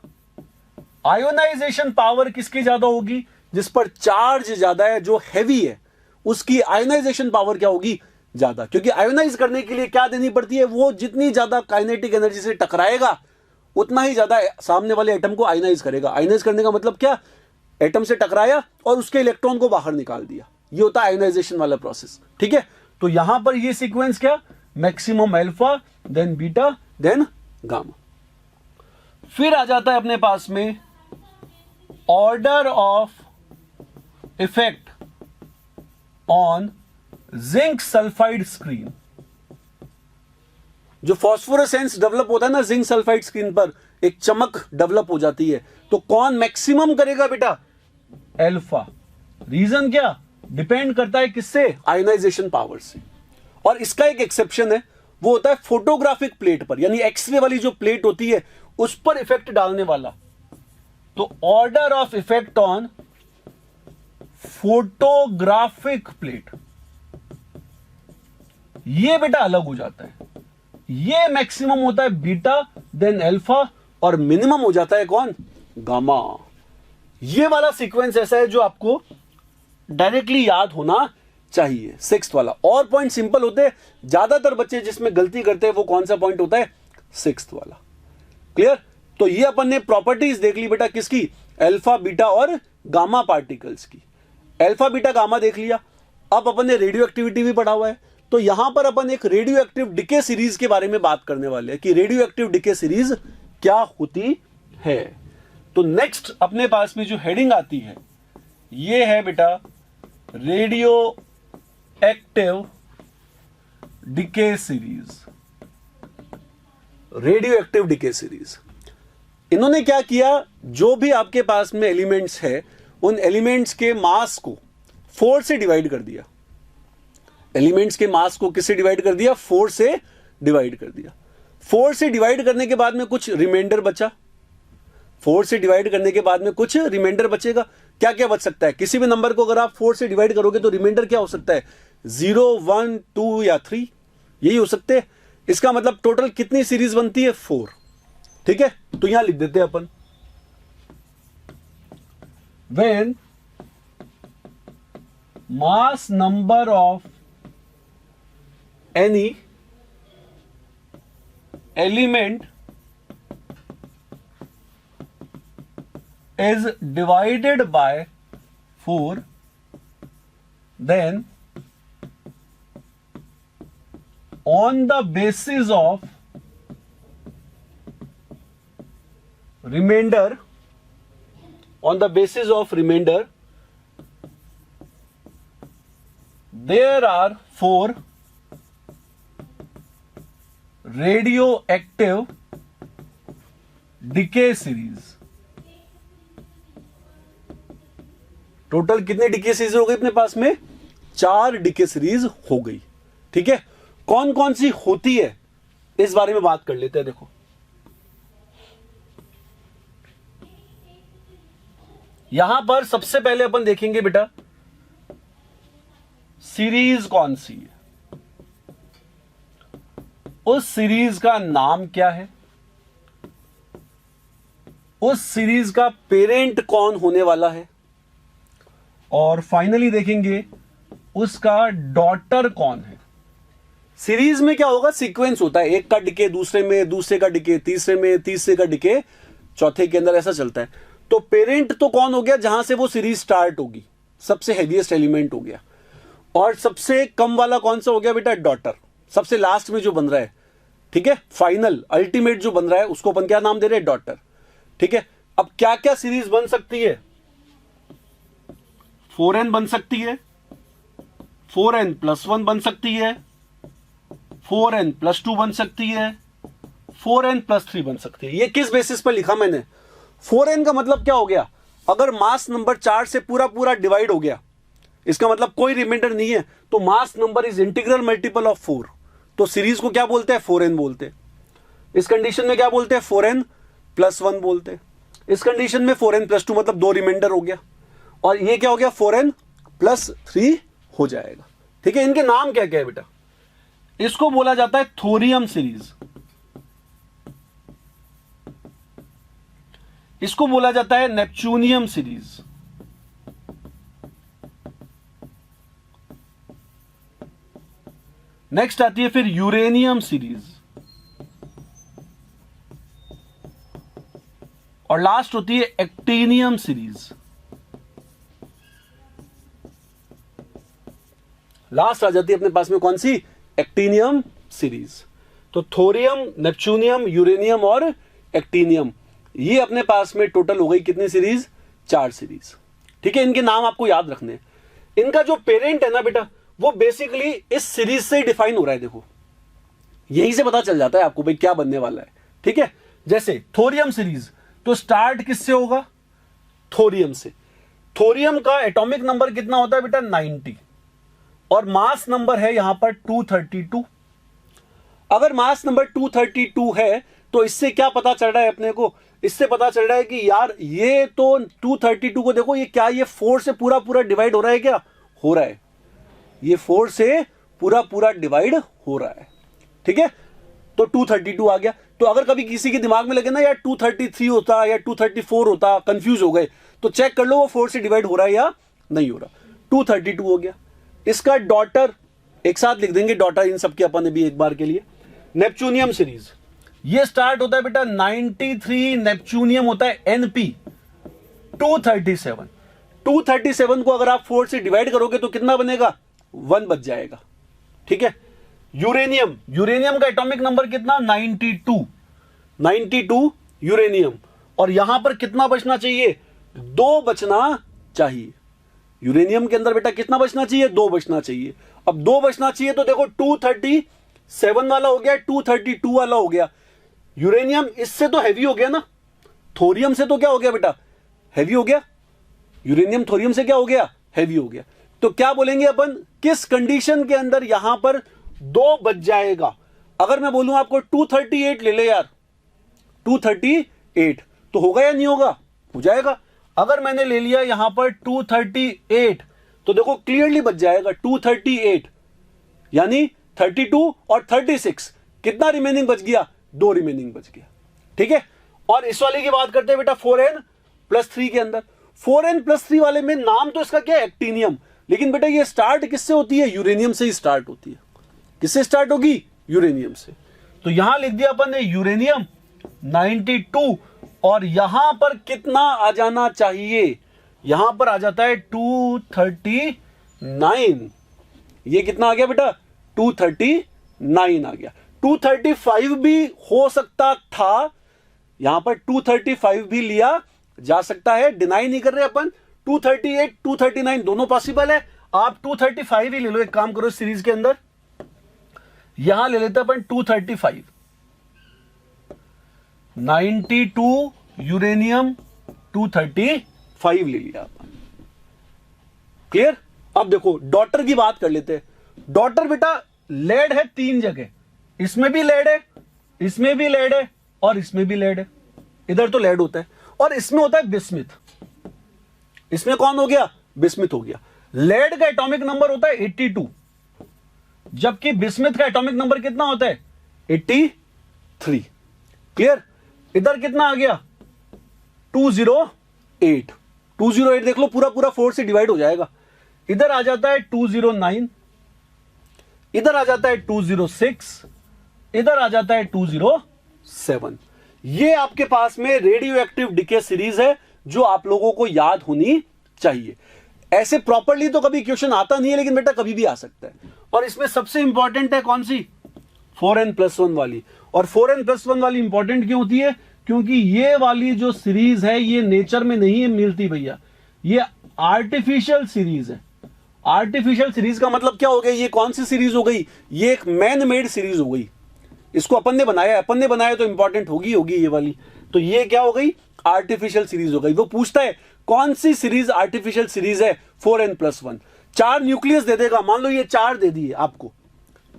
[SPEAKER 1] Ionisation power किसकी ज्यादा होगी? जिस पर चार्ज ज्यादा है, जो हैवी है, उसकी आयोनाइजेशन पावर क्या होगी? ज्यादा। क्योंकि आयोनाइज करने के लिए क्या देनी पड़ती है? वो जितनी ज्यादा काइनेटिक एनर्जी से टकराएगा उतना ही ज्यादा सामने वाले एटम को आयोनाइज करेगा। आयोनाइज करने का मतलब क्या? एटम से टकराया और उसके इलेक्ट्रॉन को बाहर निकाल दिया, ये होता है आयोनाइजेशन वाला प्रोसेस। ठीक है, तो यहां पर ये सीक्वेंस क्या? Maximum alpha, then beta, then gamma. फिर आ जाता है अपने पास में order of effect on zinc sulphide screen. जो फॉस्फोरेसेंस डेवलप होता है ना जिंक सल्फाइड स्क्रीन पर, एक चमक डेवलप हो जाती है, तो कौन मैक्सिमम करेगा बेटा? अल्फा। रीजन क्या? डिपेंड करता है किससे? आयोनाइजेशन पावर से। और इसका एक एक्सेप्शन है, वो होता है फोटोग्राफिक प्लेट पर, यानी एक्सरे वाली जो प्लेट होती है उस पर इफेक्ट डालने वाला। तो order of effect on photographic plate, ये बेटा अलग हो जाता है। ये मैक्सिमम होता है बीटा, देन अल्फा, और मिनिमम हो जाता है कौन? गामा। ये वाला सीक्वेंस ऐसा है जो आपको डायरेक्टली याद होना चाहिए, सिक्स्थ वाला। और पॉइंट सिंपल होते हैं, ज्यादातर बच्चे जिसमें गलती करते हैं वो कौन सा पॉइंट होता है? सिक्स्थ वाला। क्लियर? तो ये अपन ने प्रॉपर्टीज देख ली बेटा किसकी? अल्फा, बीटा और गामा पार्टिकल्स की। अल्फा, बीटा, गामा देख लिया। अब अपन ने रेडियो एक्टिविटी भी पढ़ा हुआ है, तो यहां पर अपन एक रेडियो एक्टिव डिके सीरीज के बारे में बात करने वाले हैं कि रेडियो एक्टिव डिके सीरीज क्या होती है। तो नेक्स्ट अपने पास में जो हेडिंग आती है ये है बेटा radio active decay series. Radio active decay series, इन्होंने क्या किया? जो भी आपके पास में एलिमेंट्स है उन एलिमेंट्स के मास को 4 से डिवाइड कर दिया। एलिमेंट्स के मास को किससे डिवाइड कर दिया? 4 से डिवाइड कर दिया। 4 से डिवाइड करने के बाद में कुछ रिमाइंडर बचा। 4 से डिवाइड करने के बाद में कुछ रिमाइंडर बचेगा। क्या क्या बच सकता है? किसी भी नंबर को अगर आप 4 से डिवाइड करोगे तो रिमाइंडर क्या हो सकता है? 0, 1, 2 या 3, यही हो सकते हैं। इसका मतलब टोटल कितनी सीरीज बनती है? 4। ठीक है, तो यहां लिख देते हैं अपन, when mass number of any element is divided by 4, then on the basis of remainder, there are 4 radioactive decay series। Total कितने डिके सीरीज हो गई अपने पास में? 4 डिके सीरीज हो गई। ठीक है, कौन कौन सी होती है इस बारे में बात कर लेते हैं। देखो, यहां पर सबसे पहले अपन देखेंगे बेटा सीरीज कौन सी है, उस सीरीज का नाम क्या है, उस सीरीज का पेरेंट कौन होने वाला है, और फाइनली देखेंगे उसका डॉटर कौन है। सीरीज में क्या होगा, सीक्वेंस होता है, एक का डिके दूसरे में, दूसरे का डिके तीसरे में, तीसरे का डिके चौथे के अंदर, ऐसा चलता है। तो पेरेंट तो कौन हो गया, जहां से वो सीरीज स्टार्ट होगी, सबसे हेवीएस्ट एलिमेंट हो गया। और सबसे कम वाला कौन सा हो गया बेटा, डॉटर, सबसे लास्ट में जो बन रहा है, ठीक है, फाइनल अल्टीमेट जो बन रहा है, उसको अपन क्या नाम दे रहे हैं, डॉटर। ठीक है, अब क्या क्या सीरीज बन सकती है, 4n बन सकती है, 4n+1 बन सकती है, 4n+2 बन सकती है, 4n+3 बन सकती है। ये किस बेसिस पर लिखा मैंने, 4n का मतलब क्या हो गया, अगर मास नंबर 4 से पूरा पूरा डिवाइड हो गया, इसका मतलब कोई रिमाइंडर नहीं है, तो mass number is integral multiple of 4, तो सीरीज को क्या बोलते हैं, 4n बोलते हैं। इस कंडीशन में क्या बोलते हैं, 4n+1 बोलते हैं। इस कंडीशन में 4n+2 मतलब 2 रिमाइंडर हो गया, और ये क्या हो गया, 4n+3 हो जाएगा। ठीक है, इनके नाम क्या क्या है बेटा, इसको बोला जाता है थोरियम सीरीज, इसको बोला जाता है नेपच्यूनियम सीरीज, नेक्स्ट आती है फिर यूरेनियम सीरीज, और लास्ट होती है एक्टिनियम सीरीज। लास्ट आ जाती है अपने पास में कौन सी, एक्टिनियम सीरीज। तो थोरियम, नेपच्यूनियम, यूरेनियम और एक्टिनियम, ये अपने पास में टोटल हो गई कितनी सीरीज, 4 सीरीज। ठीक है, इनके नाम आपको याद रखने। इनका जो पेरेंट है ना बेटा, वो बेसिकली इस सीरीज से ही डिफाइन हो रहा है। देखो, यहीं से पता चल जाता है आपको भाई क्या बनने वाला है। ठीक है, जैसे थोरियम सीरीज, तो स्टार्ट किससे होगा, थोरियम से। थोरियम का एटॉमिक नंबर कितना होता है बेटा, 90, और मास नंबर है यहां पर 232। अगर मास नंबर 232 है, तो इससे क्या पता चल रहा है अपने को, इससे पता चल रहा है कि यार ये तो 232 को देखो, ये क्या, ये 4 से पूरा पूरा डिवाइड हो रहा है, क्या हो रहा है, ये 4 से पूरा पूरा डिवाइड हो रहा है। ठीक है, तो 232 आ गया। तो अगर कभी किसी के दिमाग में लगे ना यार 233 होता या 234 होता, कंफ्यूज हो गए, तो चेक कर लो वो 4 से डिवाइड हो रहा है या नहीं हो रहा। 232 हो गया। इसका डॉटर एक साथ लिख देंगे, डॉटर इन सब के अपन ने भी एक बार के लिए। नेपच्यूनियम सीरीज, ये स्टार्ट होता है बेटा 93, नेपच्यूनियम होता है NP 237। 237 को अगर आप 4 से डिवाइड करोगे तो कितना बनेगा, 1 बच जाएगा। ठीक है, यूरेनियम, यूरेनियम का एटॉमिक नंबर कितना, 92 यूरेनियम, और यहां पर कितना बचना चाहिए, 2 बचना चाहिए। यूरेनियम के अंदर बेटा कितना बचना चाहिए, 2 बचना चाहिए। अब 2 बचना चाहिए तो देखो 237 वाला हो गया, 232 वाला हो गया। यूरेनियम इससे तो हैवी हो गया ना, थोरियम से तो क्या हो गया बेटा, हैवी हो गया। यूरेनियम थोरियम से क्या हो गया, हैवी हो गया। तो क्या बोलेंगे अपन, किस कंडीशन के अंदर यहां पर 2 बच जाएगा। अगर मैं बोलूं आपको 238 ले ले यार, 238 तो होगा या नहीं होगा, हो जाएगा। अगर मैंने ले लिया यहां पर 238, तो देखो क्लियरली बच जाएगा 238, यानी 32 और 36, कितना रिमेनिंग बच गया, 2 रिमेनिंग बच गया। ठीक है, और इस वाले की बात करते हैं बेटा 4n+3 के अंदर। 4n+3 वाले में नाम तो इसका क्या है, एक्टिनियम, लेकिन बेटा ये स्टार्ट किससे होती है, यूरेनियम से ही स्टार्ट होती है। किससे स्टार्ट होगी, यूरेनियम से। तो यहां लिख दिया अपन ने यूरेनियम 92, और यहां पर कितना आ जाना चाहिए, यहां पर आ जाता है 239। ये कितना आ गया बेटा, 239 आ गया। 235 भी हो सकता था, यहां पर 235 भी लिया जा सकता है, डिनाई नहीं कर रहे अपन। 238 239 दोनों पॉसिबल है, आप 235 ही ले लो। एक काम करो, सीरीज के अंदर यहां ले लेते अपन 235, 92 यूरेनियम 235 ले लिया अपन। क्लियर। अब देखो डॉटर की बात कर लेते हैं। डॉटर बेटा लेड है 3 जगह, इसमें भी लेड है, इसमें भी लेड है, और इसमें भी लेड है। इधर तो लेड होता है, और इसमें होता है बिस्मिथ। इसमें कौन हो गया, बिस्मिथ हो गया। लेड का एटॉमिक नंबर होता है 82, जबकि बिस्मिथ का एटॉमिक नंबर कितना होता है 83। क्लियर? इधर कितना आ गया 208। 208 देख लो, पूरा पूरा 4 से डिवाइड हो जाएगा। इधर आ जाता है 209, इधर आ जाता है 206, इधर आ जाता है 207। ये आपके पास में रेडियो एक्टिव डिके सीरीज है जो आप लोगों को याद होनी चाहिए। ऐसे प्रॉपरली तो कभी क्वेश्चन आता नहीं है, लेकिन बेटा कभी भी आ सकता है। और इसमें सबसे इंपॉर्टेंट है कौन सी, 4n+1 वाली। और 4n+1 वाली इंपॉर्टेंट क्यों होती है? क्योंकि ये वाली जो सीरीज है ये नेचर में नहीं मिलती भैया, ये आर्टिफिशियल सीरीज है। आर्टिफिशियल सीरीज का मतलब क्या हो गया, ये कौन सी सीरीज हो गई, ये एक मैन मेड सीरीज हो गई। इसको अपन ने बनाया तो इंपॉर्टेंट होगी ये वाली। तो ये क्या हो गई, आर्टिफिशियल सीरीज हो गई। वो पूछता है कौन सी सीरीज आर्टिफिशियल सीरीज है, 4n+1। 4 न्यूक्लियस दे देगा, मान लो ये 4 दे दिए आपको,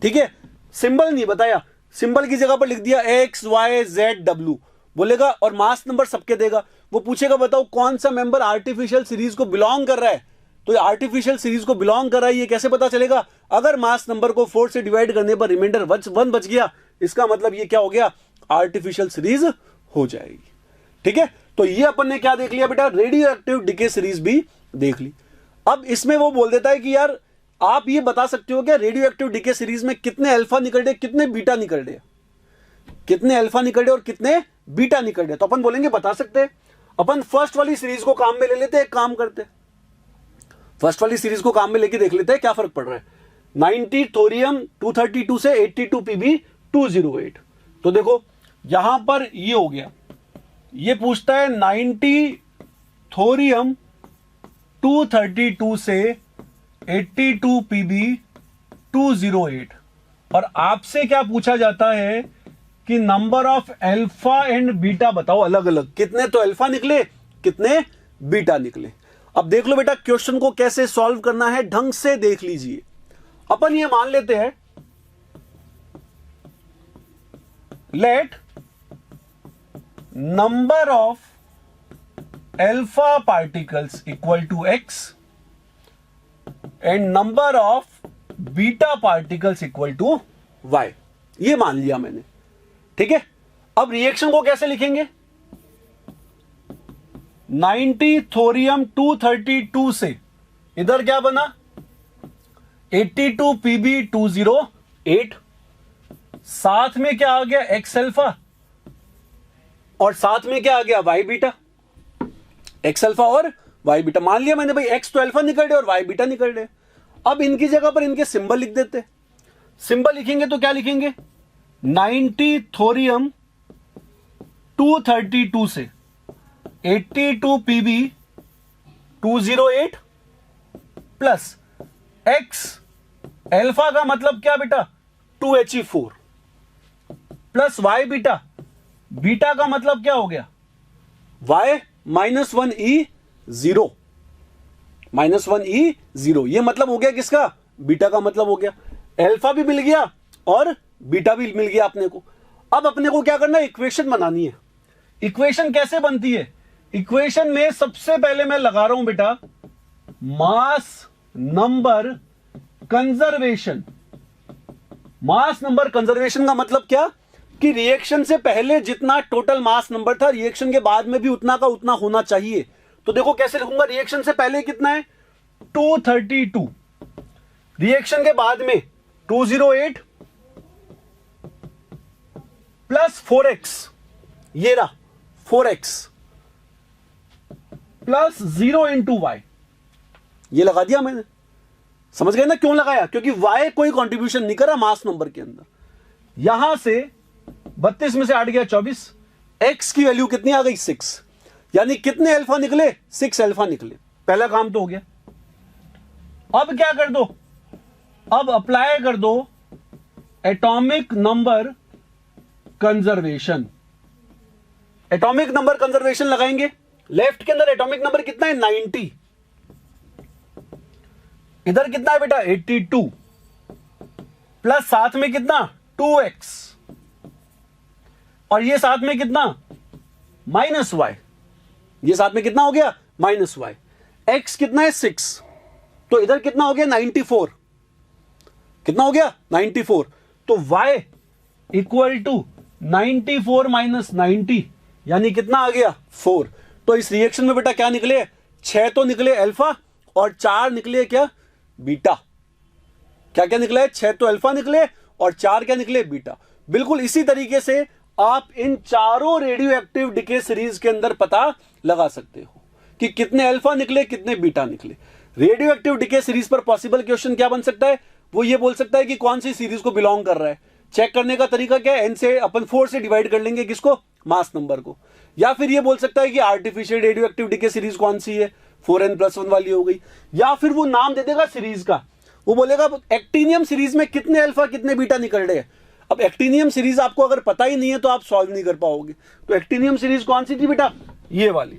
[SPEAKER 1] ठीक है। सिंबल नहीं बताया, सिंबल की जगह पर लिख दिया XYZW बोलेगा, और मास नंबर सबके देगा। वो पूछेगा बताओ कौन सा मेंबर आर्टिफिशियल सीरीज को बिलोंग कर रहा है, तो आर्टिफिशियल सीरीज को बिलोंग कर रहा है ये कैसे पता चलेगा? अगर मास नंबर को 4 से डिवाइड करने पर रिमाइंडर 1 बच गया, इसका मतलब ये क्या हो गया, आर्टिफिशियल सीरीज हो जाएगी। ठीक है, तो ये अपन ने क्या देख लिया बेटा, रेडियो एक्टिव डिके सीरीज भी देख ली। अब इसमें वो बोल देता है कि यार आप ये बता सकते हो क्या रेडियो एक्टिव डिके सीरीज में कितने अल्फा निकल, कितने बीटा निकल, कितने अल्फा निकल और कितने बीटा निकल। तो अपन बोलेंगे बता सकते हैं। अपन फर्स्ट वाली सीरीज को काम में ले लेते हैं, एक काम करते हैं, फर्स्ट वाली सीरीज को काम में लेके देख लेते हैं क्या फर्क पड़ रहा है। 90 थोरियम 232 से 82 पीबी 208। तो देखो यहां पर ये हो गया, ये पूछता है 90 थोरियम 232 से 82 पीबी 208, और आपसे क्या पूछा जाता है कि number of alpha and beta बताओ अलग अलग, कितने तो अल्फा निकले कितने बीटा निकले। अब देख लो बेटा क्वेश्चन को कैसे सॉल्व करना है, ढंग से देख लीजिए। अपन ये मान लेते हैं let number of alpha particles equal to x and number of beta particles equal to y। ये मान लिया मैंने, ठीक है। अब रिएक्शन को कैसे लिखेंगे, 90 थोरियम 232 से इधर क्या बना 82 पीबी 208, साथ में क्या आ गया एक्स अल्फा और साथ में क्या आ गया वाई बीटा, एक्स अल्फा और वाई बीटा। मान लिया मैंने भाई एक्स तो अल्फा निकल रहे और वाई बीटा निकल रहे। अब इनकी जगह पर इनके सिंबल लिख देते। सिंबल लिखेंगे तो क्या लिखेंगे, 90 थोरियम 232 से 82 पीबी 208 प्लस एक्स अल्फा का मतलब क्या बेटा 2He4 plus Y beta, beta का मतलब क्या हो गया y -1E0, -1E0। ये मतलब हो गया किसका, बीटा का मतलब हो गया। अल्फा भी मिल गया और बीटा भी मिल गया अपने को। अब अपने को क्या करना है, इक्वेशन बनानी है। इक्वेशन कैसे बनती है, इक्वेशन में सबसे पहले मैं लगा रहा हूं बेटा mass number conservation. Mass number conservation का मतलब क्या कि रिएक्शन से पहले जितना टोटल मास नंबर था रिएक्शन के बाद में भी उतना का उतना होना चाहिए। तो देखो कैसे लिखूंगा, रिएक्शन से पहले कितना है 232, रिएक्शन के बाद में 208 प्लस 4x, ये रहा 4x प्लस 0 इंटू वाई, ये लगा दिया मैंने। समझ गए ना क्यों लगाया, क्योंकि y कोई कंट्रीब्यूशन नहीं करा मास नंबर के अंदर। यहां से 32 में से 8 गया 24, x की वैल्यू कितनी आ गई 6, यानी कितने अल्फा निकले 6 अल्फा निकले। पहला काम तो हो गया। अब क्या कर दो, अब अप्लाई कर दो atomic number conservation. Atomic number conservation लगाएंगे, लेफ्ट के अंदर एटॉमिक नंबर कितना है 90, इधर कितना है बेटा 82 प्लस साथ में कितना 2x और ये साथ में कितना -y, ये साथ में कितना हो गया -y। x कितना है 6, तो इधर कितना हो गया 94, कितना हो गया 94, तो y इक्वल टू 94 माइनस 90 यानी कितना आ गया 4। तो इस रिएक्शन में बेटा क्या निकले, 6 तो निकले अल्फा और 4 निकले क्या बीटा। क्या क्या निकला है, 6 तो अल्फा निकले और 4 क्या निकले बीटा। बिल्कुल इसी तरीके से आप इन चारों रेडियो एक्टिव डिके सीरीज के अंदर पता लगा सकते हो कि कितने अल्फा निकले कितने बीटा निकले। रेडियो एक्टिव डिके सीरीज पर पॉसिबल क्वेश्चन क्या बन सकता है, वो ये बोल सकता है कि कौन सी सीरीज को बिलोंग कर रहा है। चेक करने का तरीका क्या है, n से अपन 4 से डिवाइड कर लेंगे किसको, मास नंबर को। या फिर ये बोल सकता है कि artificial radio active decay series कौन सी है, 4n+1 वाली हो गई। या फिर वो नाम दे देगा सीरीज का, वो बोलेगा एक्टिनियम सीरीज में कितने अल्फा कितने बीटा निकल रहे हैं। अब एक्टिनियम सीरीज आपको अगर पता ही नहीं है तो आप सॉल्व नहीं कर पाओगे। तो एक्टिनियम सीरीज कौन सी थी बेटा, ये वाली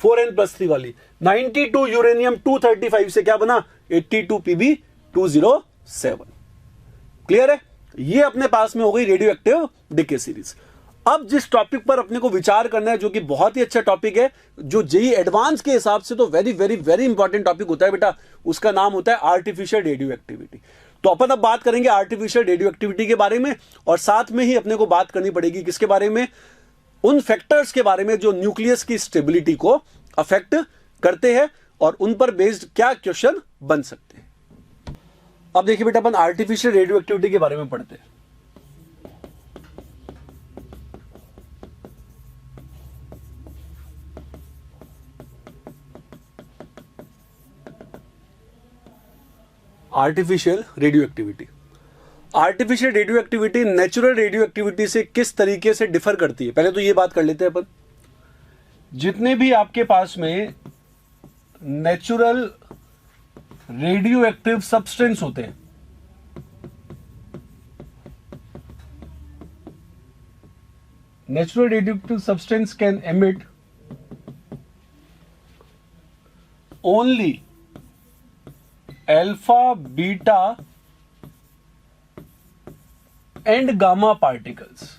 [SPEAKER 1] 4n+3 वाली। 92 यूरेनियम 235 से क्या बना 82 Pb207। क्लियर है, ये अपने पास में हो गई रेडियो एक्टिव डिके सीरीज। अब जिस टॉपिक पर अपने को विचार करना है, जो कि बहुत ही अच्छा टॉपिक है, जो जेईई एडवांस के हिसाब से तो very very very important topic होता है बेटा, उसका नाम होता है आर्टिफिशियल रेडियो एक्टिविटी। तो अपन अब बात करेंगे आर्टिफिशियल रेडियो एक्टिविटी के बारे में, और साथ में ही अपने को बात करनी पड़ेगी किसके बारे में, उन फैक्टर्स के बारे में जो न्यूक्लियस की स्टेबिलिटी को अफेक्ट करते हैं और उन पर बेस्ड क्या क्वेश्चन बन सकते हैं। अब देखिए बेटा, अपन आर्टिफिशियल रेडियो एक्टिविटी के बारे में पढ़ते हैं। Artificial radio activity, artificial radio activity natural radio activity से किस तरीके से डिफर करती है, पहले तो ये बात कर लेते हैं अपन। जितने भी आपके पास में नेचुरल रेडियो एक्टिव सब्सटेंस होते हैं, natural radio active substance can emit only alpha beta and gamma particles.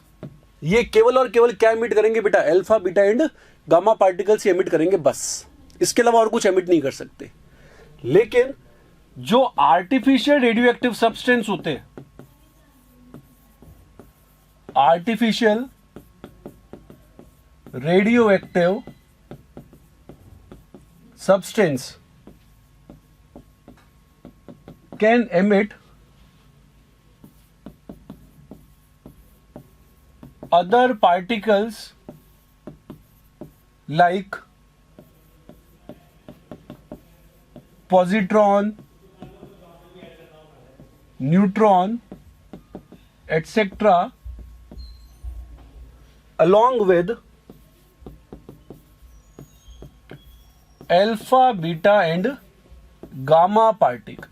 [SPEAKER 1] ये केवल और केवल क्या एमिट करेंगे बेटा, alpha beta and gamma particles emit करेंगे बस, इसके अलावा और कुछ एमिट नहीं कर सकते। लेकिन जो आर्टिफिशियल रेडियो एक्टिव सब्सटेंस होते हैं, artificial radio active substance can emit other particles like positron, neutron, etc. along with alpha, beta and gamma particle।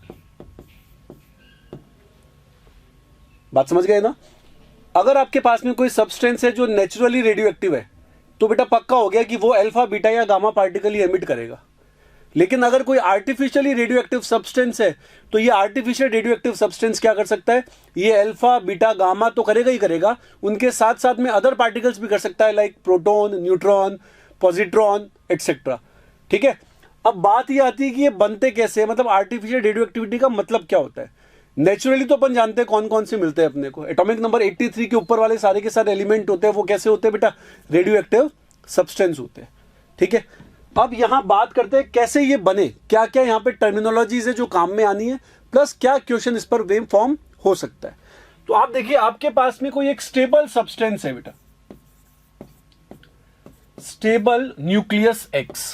[SPEAKER 1] बात समझ गए ना। अगर आपके पास में कोई सब्सटेंस है जो नेचुरली रेडियो एक्टिव है, तो बेटा पक्का हो गया कि वो अल्फा बीटा या गामा पार्टिकल ही एमिट करेगा। लेकिन अगर कोई आर्टिफिशियली रेडियो एक्टिव सब्सटेंस है, तो ये आर्टिफिशियल रेडियो एक्टिव सब्सटेंस क्या कर सकता है, ये अल्फा बीटा गामा तो करेगा ही करेगा, उनके साथ साथ में अदर पार्टिकल्स भी कर सकता है, like proton, neutron, positron etcetera. ठीक है, अब बात ये आती है कि ये बनते कैसे, मतलब आर्टिफिशियल रेडियो एक्टिविटी का मतलब क्या होता है। नेचुरली तो अपन जानते हैं कौन कौन से मिलते हैं अपने को, एटॉमिक नंबर 83 के ऊपर वाले सारे के सारे एलिमेंट होते हैं, वो कैसे होते हैं बेटा, रेडियो एक्टिव सब्सटेंस होते हैं। ठीक है, अब यहां बात करते हैं कैसे ये बने, क्या क्या यहां पे टर्मिनोलॉजीज है जो काम में आनी है, प्लस क्या क्वेश्चन इस पर वेव फॉर्म हो सकता है। तो आप देखिए, आपके पास में कोई एक स्टेबल सब्सटेंस है बेटा, stable nucleus x,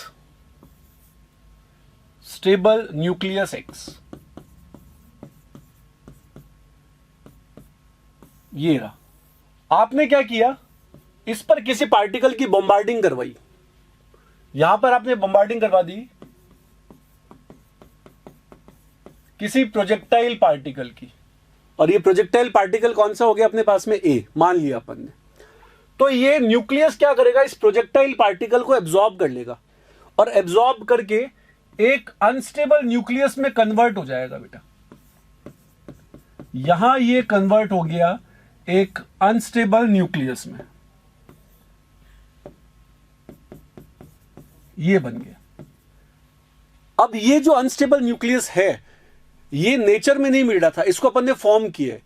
[SPEAKER 1] stable nucleus x, ये रहा। आपने क्या किया, इस पर किसी पार्टिकल की बम्बार्डिंग करवाई, यहां पर आपने बम्बार्डिंग करवा दी किसी प्रोजेक्टाइल पार्टिकल की, और ये प्रोजेक्टाइल पार्टिकल कौन सा हो गया अपने पास में, ए मान लिया अपन ने। तो ये न्यूक्लियस क्या करेगा, इस प्रोजेक्टाइल पार्टिकल को एब्जॉर्ब कर लेगा, और एब्जॉर्ब करके एक अनस्टेबल न्यूक्लियस में कन्वर्ट हो जाएगा बेटा। यहां ये कन्वर्ट हो गया एक अनस्टेबल न्यूक्लियस में, ये बन गया। अब ये जो अनस्टेबल न्यूक्लियस है ये नेचर में नहीं मिल रहा था, इसको अपन ने फॉर्म किया है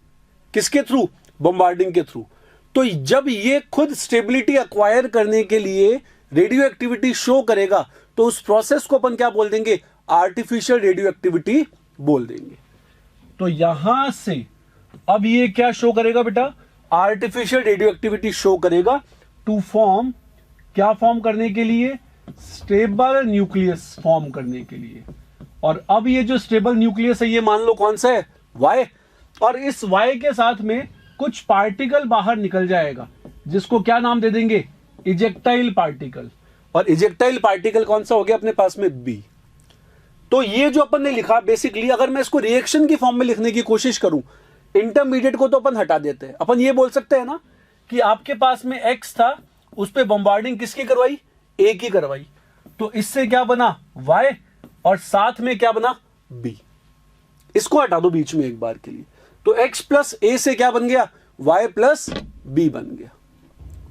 [SPEAKER 1] किसके थ्रू? बम्बार्डिंग के थ्रू। तो जब ये खुद स्टेबिलिटी अक्वायर करने के लिए रेडियो एक्टिविटी शो करेगा तो उस प्रोसेस को अपन क्या बोल देंगे? आर्टिफिशियल रेडियो एक्टिविटी बोल देंगे। तो यहां से अब ये क्या शो करेगा बेटा? आर्टिफिशियल रेडियो एक्टिविटी शो करेगा टू फॉर्म, क्या फॉर्म करने के लिए? स्टेबल न्यूक्लियस फॉर्म करने के लिए। और अब ये जो स्टेबल न्यूक्लियस है ये मान लो कौन सा है? वाई। और इस वाई के साथ में कुछ पार्टिकल बाहर निकल जाएगा जिसको क्या नाम दे देंगे? इजेक्टाइल पार्टिकल। और इजेक्टाइल पार्टिकल कौन सा हो गया अपने पास में? बी। तो ये जो अपन ने लिखा बेसिकली, अगर मैं इसको रिएक्शन की फॉर्म में लिखने की कोशिश करूं, इंटरमीडिएट को तो अपन हटा देते हैं। अपन ये बोल सकते हैं ना कि आपके पास में एक्स था, उस पर बम्बार्डिंग किसकी करवाई? ए की करवाई। तो इससे क्या बना? वाई। और साथ में क्या बना? बी। इसको हटा दो बीच में एक बार के लिए। तो एक्स प्लस ए से क्या बन गया? वाई प्लस बी बन गया।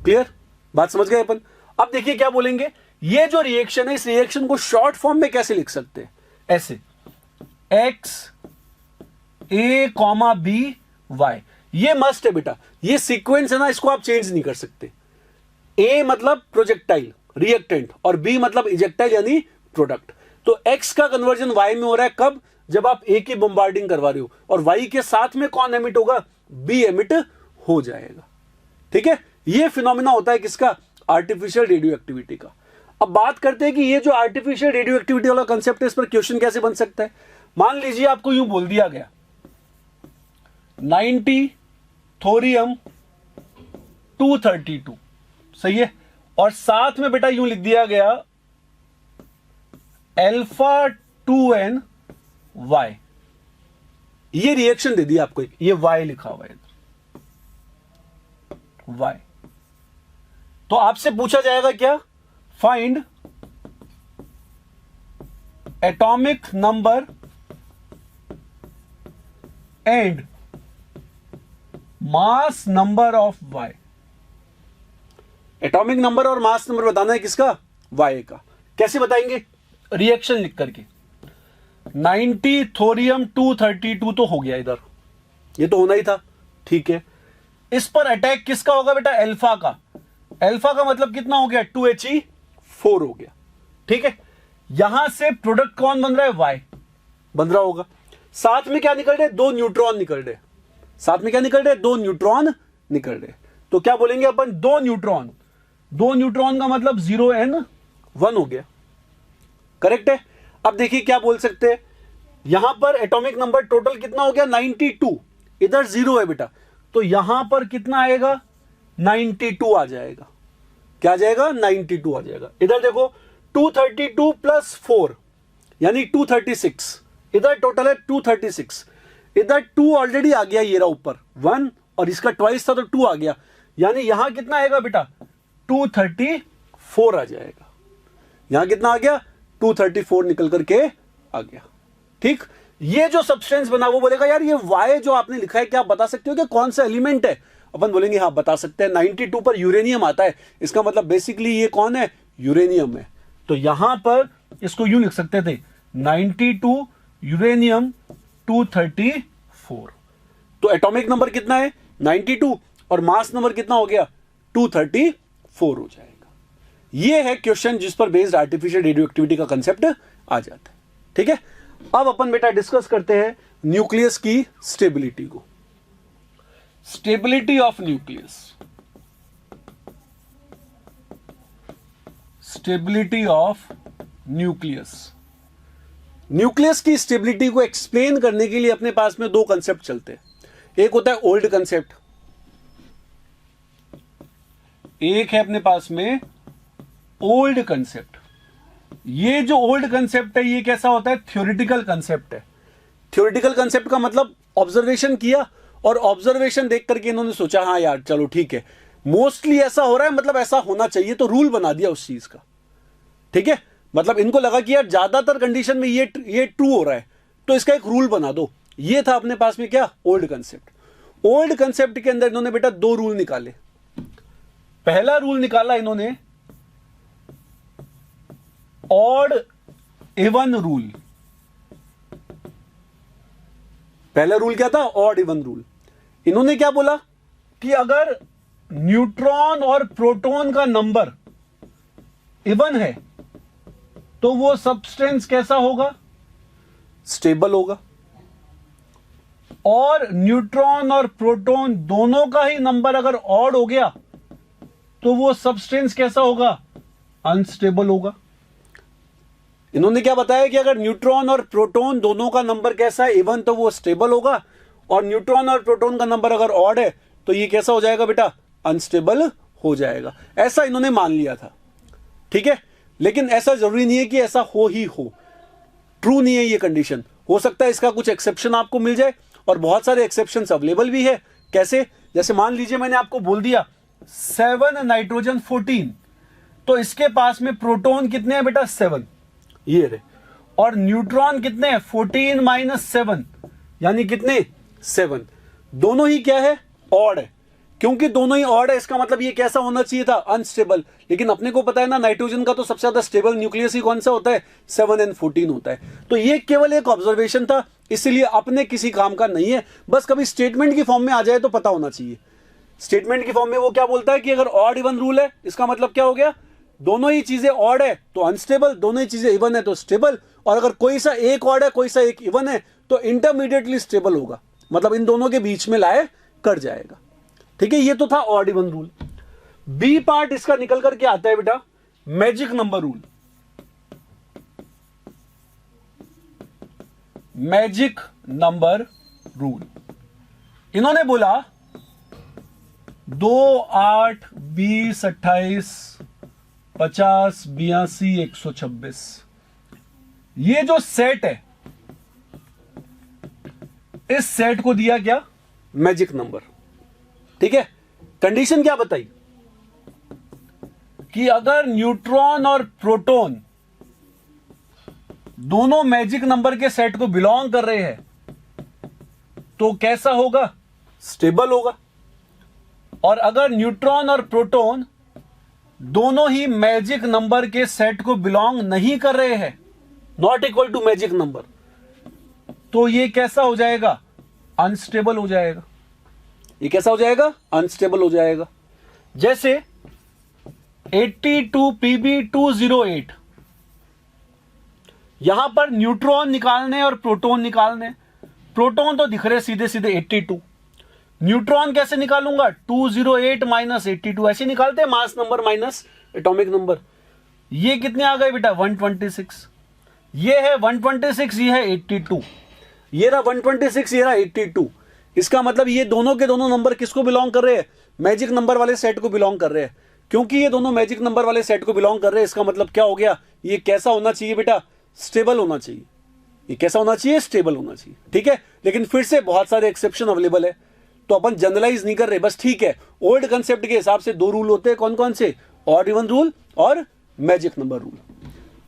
[SPEAKER 1] क्लियर? बात समझ गए अपन? अब देखिए क्या बोलेंगे, ये जो रिएक्शन है इस रिएक्शन को शॉर्ट फॉर्म में कैसे लिख सकते हैं? ऐसे, एक्स ए कॉमा बी वाई। ये मस्ट है बेटा, ये सीक्वेंस है ना, इसको आप चेंज नहीं कर सकते। ए मतलब प्रोजेक्टाइल रिएक्टेंट और बी मतलब इजेक्टाइल यानी प्रोडक्ट। तो एक्स का कन्वर्जन वाई में हो रहा है कब? जब आप ए की बम्बार्डिंग करवा रहे हो। और वाई के साथ में कौन एमिट होगा? बी एमिट हो जाएगा। ठीक है, ये फिनोमिना होता है किसका? आर्टिफिशियल रेडियो एक्टिविटी का। अब बात करते हैं कि ये जो आर्टिफिशियल रेडियो एक्टिविटी वाला कंसेप्ट है इस पर क्वेश्चन कैसे बन सकता है। मान लीजिए आपको यूं बोल दिया गया 90 थोरियम 232, सही है, और साथ में बेटा यूं लिख दिया गया अल्फा 2n वाई। ये रिएक्शन दे दिया आपको, ये वाई लिखा हुआ है वाई। तो आपसे पूछा जाएगा क्या? Find atomic number and mass number of Y. Atomic number और मास नंबर बताना है किसका? वाई का। कैसे बताएंगे? रिएक्शन लिख करके। 90 थोरियम 232 तो हो गया इधर, ये तो होना ही था, ठीक है। इस पर अटैक किसका होगा बेटा? अल्फा का। अल्फा का मतलब कितना हो गया? 2He4 हो गया, ठीक है। यहां से प्रोडक्ट कौन बन रहा है? वाई बन रहा होगा। साथ में क्या निकल रहे? 2 न्यूट्रॉन निकल रहे। साथ में क्या निकल रहे? 2 न्यूट्रॉन निकल रहे। तो क्या बोलेंगे अपन? 2 न्यूट्रॉन। 2 न्यूट्रॉन का मतलब 0n1 हो गया, करेक्ट है। अब देखिए क्या बोल सकते हैं, यहां पर एटॉमिक नंबर टोटल कितना हो गया? 92। इधर 0 है बेटा, तो यहां पर कितना आएगा? 92 आ जाएगा। क्या आ जाएगा? 92 आ जाएगा। इधर देखो 232 प्लस 4 यानी 236। इधर टोटल है 236। इधर 2 ऑलरेडी आ गया, ये रहा ऊपर 1 और इसका ट्वाइस था तो 2 आ गया, यानी यहां कितना आएगा बेटा? 234 आ जाएगा। यहां कितना आ गया? 234 निकल करके आ गया, ठीक। ये जो सब्सटेंस बना वो बोलेगा यार ये वाई जो आपने लिखा है क्या आप बता सकते हो कि कौन सा एलिमेंट है? अपन बोलेंगे हाँ बता सकते हैं। 92 पर यूरेनियम आता है, इसका मतलब बेसिकली ये कौन है? यूरेनियम है। तो यहां पर इसको यूं लिख सकते थे 92 यूरेनियम 234। तो एटॉमिक नंबर कितना है? 92 और मास नंबर कितना हो गया? 234 हो जाएगा। ये है क्वेश्चन जिस पर बेस्ड आर्टिफिशियल रेडियो एक्टिविटी का कंसेप्ट आ जाता है, ठीक है। अब अपन बेटा डिस्कस करते हैं न्यूक्लियस की स्टेबिलिटी को। Stability of nucleus, stability of nucleus. Nucleus की स्टेबिलिटी को एक्सप्लेन करने के लिए अपने पास में दो कंसेप्ट चलते हैं। एक होता है ओल्ड कंसेप्ट, एक है अपने पास में ओल्ड कंसेप्ट। ये जो ओल्ड कंसेप्ट है ये कैसा होता है? थ्योरेटिकल कंसेप्ट है। थ्योरेटिकल कंसेप्ट का मतलब ऑब्जर्वेशन किया और ऑब्जर्वेशन देख करके इन्होंने सोचा हाँ यार चलो ठीक है, मोस्टली ऐसा हो रहा है, मतलब ऐसा होना चाहिए, तो रूल बना दिया उस चीज का, ठीक है। मतलब इनको लगा कि यार ज्यादातर कंडीशन में ये ट्रू हो रहा है तो इसका एक रूल बना दो। ये था अपने पास में क्या? Old concept. ओल्ड कंसेप्ट के अंदर इन्होंने बेटा दो रूल निकाले। पहला रूल निकाला इन्होंने ऑड इवन रूल। पहला रूल क्या था? Odd even rule. इन्होंने क्या बोला कि अगर न्यूट्रॉन और प्रोटॉन का नंबर इवन है तो वो सब्सटेंस कैसा होगा? स्टेबल होगा। और न्यूट्रॉन और प्रोटॉन दोनों का ही नंबर अगर ऑड हो गया तो वो सब्सटेंस कैसा होगा? अनस्टेबल होगा। इन्होंने क्या बताया कि अगर न्यूट्रॉन और प्रोटॉन दोनों का नंबर कैसा है? इवन, तो वो स्टेबल होगा। और न्यूट्रॉन और प्रोटॉन का नंबर अगर ऑड है तो ये कैसा हो जाएगा बेटा? अनस्टेबल हो जाएगा। ऐसा इन्होंने मान लिया था, ठीक है। लेकिन ऐसा जरूरी नहीं है कि ऐसा हो ही हो, ट्रू नहीं है ये कंडीशन। हो सकता है इसका कुछ एक्सेप्शन आपको मिल जाए, और बहुत सारे एक्सेप्शन अवेलेबल भी है। कैसे? जैसे मान लीजिए मैंने आपको बोल दिया 7 नाइट्रोजन 14, तो इसके पास में प्रोटॉन कितने हैं बेटा? 7, ये रहे। और न्यूट्रॉन कितने हैं? 14 माइनस 7, यानी कितने? 7। दोनों ही क्या है? ऑड है। क्योंकि दोनों ही ऑड है, इसका मतलब ये कैसा होना चाहिए था? अनस्टेबल। लेकिन अपने को पता है ना, नाइट्रोजन का तो सबसे ज्यादा स्टेबल न्यूक्लियस ही कौन सा होता है? 7 और 14 होता है। तो ये केवल एक ऑब्जर्वेशन था, इसलिए अपने किसी काम का नहीं है। बस कभी स्टेटमेंट की फॉर्म में आ जाए तो पता होना चाहिए। स्टेटमेंट की फॉर्म में वो क्या बोलता है कि अगर ऑड इवन रूल है, इसका मतलब क्या हो गया? दोनों ही चीजें ऑड है तो अनस्टेबल, दोनों ही चीजें इवन है तो स्टेबल। और अगर कोई सा एक ऑड है, कोई सा एक इवन है, तो इंटरमीडिएटली स्टेबल होगा, मतलब इन दोनों के बीच में लाए कर जाएगा, ठीक है। ये तो था odd even rule. B part इसका निकल करके आता है बेटा magic number rule. Magic number rule इन्होंने बोला 2, 8, 20, 28, 50, 82, 126, ये जो सेट है, इस सेट को दिया क्या? मैजिक नंबर, ठीक है। कंडीशन क्या बताई? कि अगर न्यूट्रॉन और प्रोटॉन दोनों मैजिक नंबर के सेट को बिलोंग कर रहे हैं तो कैसा होगा? स्टेबल होगा। और अगर न्यूट्रॉन और प्रोटॉन दोनों ही मैजिक नंबर के सेट को बिलोंग नहीं कर रहे हैं, not equal to magic number, तो ये कैसा हो जाएगा? अनस्टेबल हो जाएगा। ये कैसा हो जाएगा? अनस्टेबल हो जाएगा। जैसे 82 Pb208, यहां पर न्यूट्रॉन निकालने और प्रोटॉन निकालने। प्रोटॉन तो दिख रहे सीधे सीधे 82, न्यूट्रॉन कैसे निकालूंगा? 208 माइनस 82, ऐसे निकालते हैं, mass number minus atomic number. ये कितने आ गए बेटा? 126। ये है 126, ये है 82, ये रहा 126, ये रहा 82। इसका मतलब ये दोनों के दोनों नंबर किसको बिलोंग कर रहे हैं? मैजिक नंबर वाले सेट को बिलोंग कर रहे हैं। क्योंकि ये दोनों मैजिक नंबर वाले सेट को बिलोंग कर रहे हैं, इसका मतलब क्या हो गया? ये कैसा होना चाहिए बेटा? स्टेबल होना चाहिए। ये कैसा होना चाहिए? स्टेबल होना चाहिए, ठीक है। लेकिन फिर से बहुत सारे एक्सेप्शन अवेलेबल है, तो अपन जनरलाइज नहीं कर रहे, बस ठीक है। ओल्ड कंसेप्ट के हिसाब से 2 रूल होते हैं, कौन कौन से? ऑड इवन रूल और मैजिक नंबर रूल।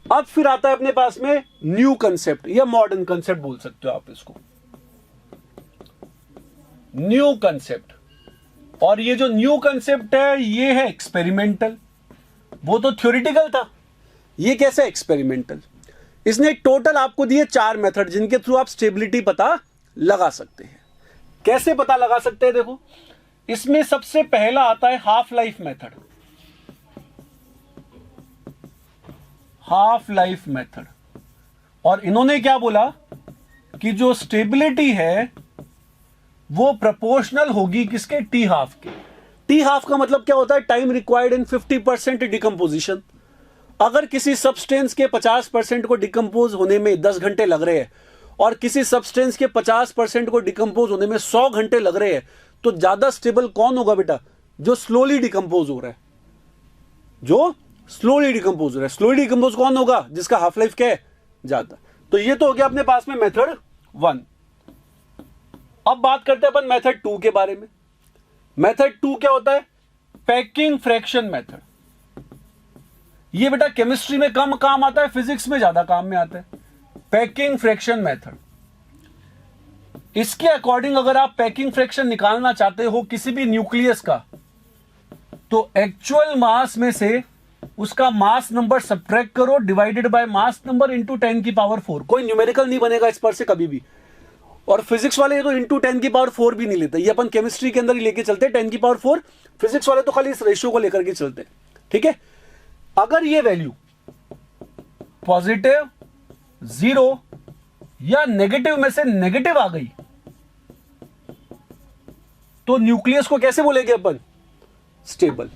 [SPEAKER 1] अब फिर आता है अपने पास में न्यू कंसेप्ट या मॉडर्न कंसेप्ट बोल सकते हो आप इसको, न्यू कंसेप्ट। और ये जो न्यू कंसेप्ट है ये है एक्सपेरिमेंटल। वो तो थ्योरेटिकल था, ये कैसे एक्सपेरिमेंटल? इसने टोटल आपको दिए 4 मेथड जिनके थ्रू आप स्टेबिलिटी पता लगा सकते हैं। कैसे पता लगा सकते हैं? देखो, इसमें सबसे पहला आता है half life method. Half life method. और इन्होंने क्या बोला कि जो स्टेबिलिटी है वो प्रोपोर्शनल होगी किसके? टी हाफ के। टी हाफ का मतलब क्या होता है? Time required in 50% decomposition. अगर किसी सब्सटेंस के 50% को डिकम्पोज होने में 10 घंटे लग रहे हैं और किसी सब्सटेंस के 50% को डिकम्पोज होने में 100 घंटे लग रहे हैं, तो ज्यादा स्टेबल कौन होगा बेटा? जो स्लोली डिकम्पोज हो रहा है, जो स्लोली डिकम्पोज हो रहा है। स्लोली डिकम्पोज कौन होगा? जिसका हाफ लाइफ क्या है? ज्यादा। तो ये तो हो गया अपने पास में मेथड 1। अब बात करते हैं अपन मेथड 2 के बारे में। मेथड 2 क्या होता है? Packing fraction method. ये बेटा केमिस्ट्री में कम काम आता है, फिजिक्स में ज्यादा काम में आता है। पैकिंग फ्रैक्शन मेथड, इसके अकॉर्डिंग अगर आप पैकिंग फ्रैक्शन निकालना चाहते हो किसी भी न्यूक्लियस का, तो एक्चुअल मास में से उसका मास नंबर सब्ट्रैक्ट करो divided by mass number into 10 की पावर 4। कोई न्यूमेरिकल नहीं बनेगा इस पर से कभी भी। और फिजिक्स वाले तो इंटू 10 की पावर 4 भी नहीं लेते, ये अपन केमिस्ट्री के अंदर ही लेके चलते हैं 10 की पावर 4। फिजिक्स वाले तो खाली इस रेशियो को लेकर के चलते हैं, ठीक है। अगर ये वैल्यू पॉजिटिव, 0 या नेगेटिव में से नेगेटिव आ गई तो न्यूक्लियस को कैसे बोलेंगे अपन? स्टेबल।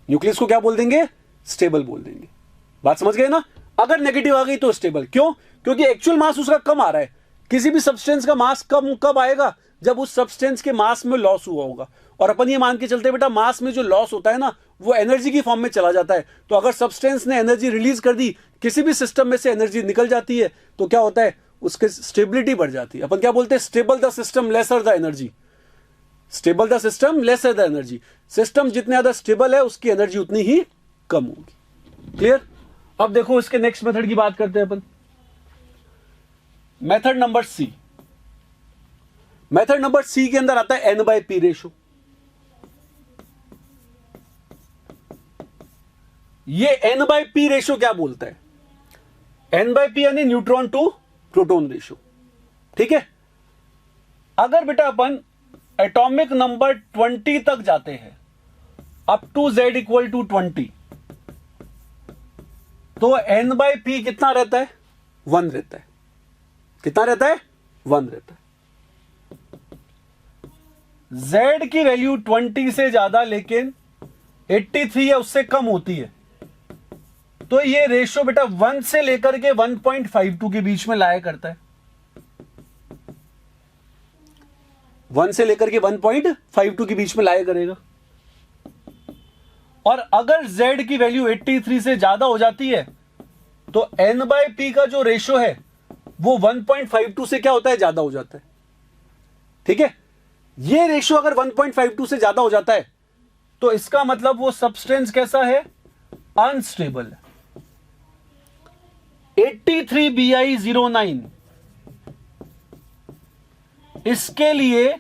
[SPEAKER 1] न्यूक्लियस को क्या बोल देंगे? स्टेबल बोल देंगे। बात समझ गए ना? अगर नेगेटिव आ गई तो स्टेबल। क्यों? क्योंकि एक्चुअल मास उसका कम आ रहा है। किसी भी सब्सटेंस का मास कम कब आएगा? जब उस सब्सटेंस के मास में लॉस हुआ होगा। और अपन ये मान के चलते बेटा, मास में जो लॉस होता है ना, वो एनर्जी की फॉर्म में चला जाता है। तो अगर सब्सटेंस ने एनर्जी रिलीज कर दी, किसी भी सिस्टम में से एनर्जी निकल जाती है, तो क्या होता है? उसके स्टेबिलिटी बढ़ जाती है। अपन क्या बोलते हैं? Stable the system lesser the energy. Stable the system lesser the energy. System जितने ज्यादा स्टेबल है उसकी एनर्जी उतनी ही कम होगी। क्लियर? अब देखो इसके नेक्स्ट मेथड की बात करते हैं अपन। Method number C. Method number C के अंदर आता है N/P रेशो। ये N/P रेशो क्या बोलता है? N/P यानी न्यूट्रॉन टू प्रोटॉन रेशो, ठीक है। अगर बेटा अपन एटॉमिक नंबर 20 तक जाते हैं, up to Z equal to 20, तो N/P कितना रहता है? 1 रहता है। कितना रहता है? 1 रहता है। Z की वैल्यू 20 से ज्यादा लेकिन 83 या उससे कम होती है, तो ये रेशियो बेटा 1 से लेकर के 1.52 के बीच में लाया करता है। 1 से लेकर के 1.52 के बीच में लाया करेगा। और अगर Z की वैल्यू 83 से ज्यादा हो जाती है तो N/P का जो रेशियो है वो 1.52 से क्या होता है? ज्यादा हो जाता है, ठीक है। ये रेशियो अगर 1.52 से ज्यादा हो जाता है तो इसका मतलब वो सब्सटेंस कैसा है? अनस्टेबल है। 83Bi09 इसके लिए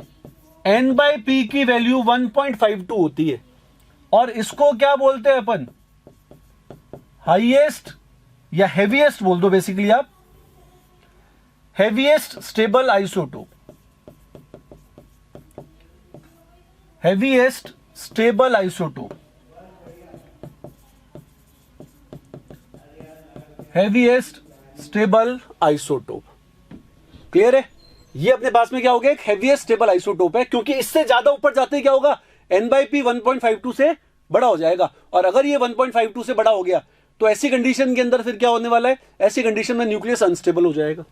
[SPEAKER 1] N/P की वैल्यू 1.52 होती है और इसको क्या बोलते हैं अपन? हाईएस्ट या हेवीएस्ट बोल दो बेसिकली आप, heaviest stable isotope. Heaviest stable isotope, heaviest stable isotope. Clear है? ये अपने पास में क्या हो गया? एक हेवीएस्ट स्टेबल आइसोटोप है, क्योंकि इससे ज्यादा ऊपर जाते ही क्या होगा? N/P 1.52 से बड़ा हो जाएगा। और अगर ये 1.52 से बड़ा हो गया तो ऐसी कंडीशन के अंदर फिर क्या होने वाला है? ऐसी कंडीशन में न्यूक्लियस अनस्टेबल हो जाएगा।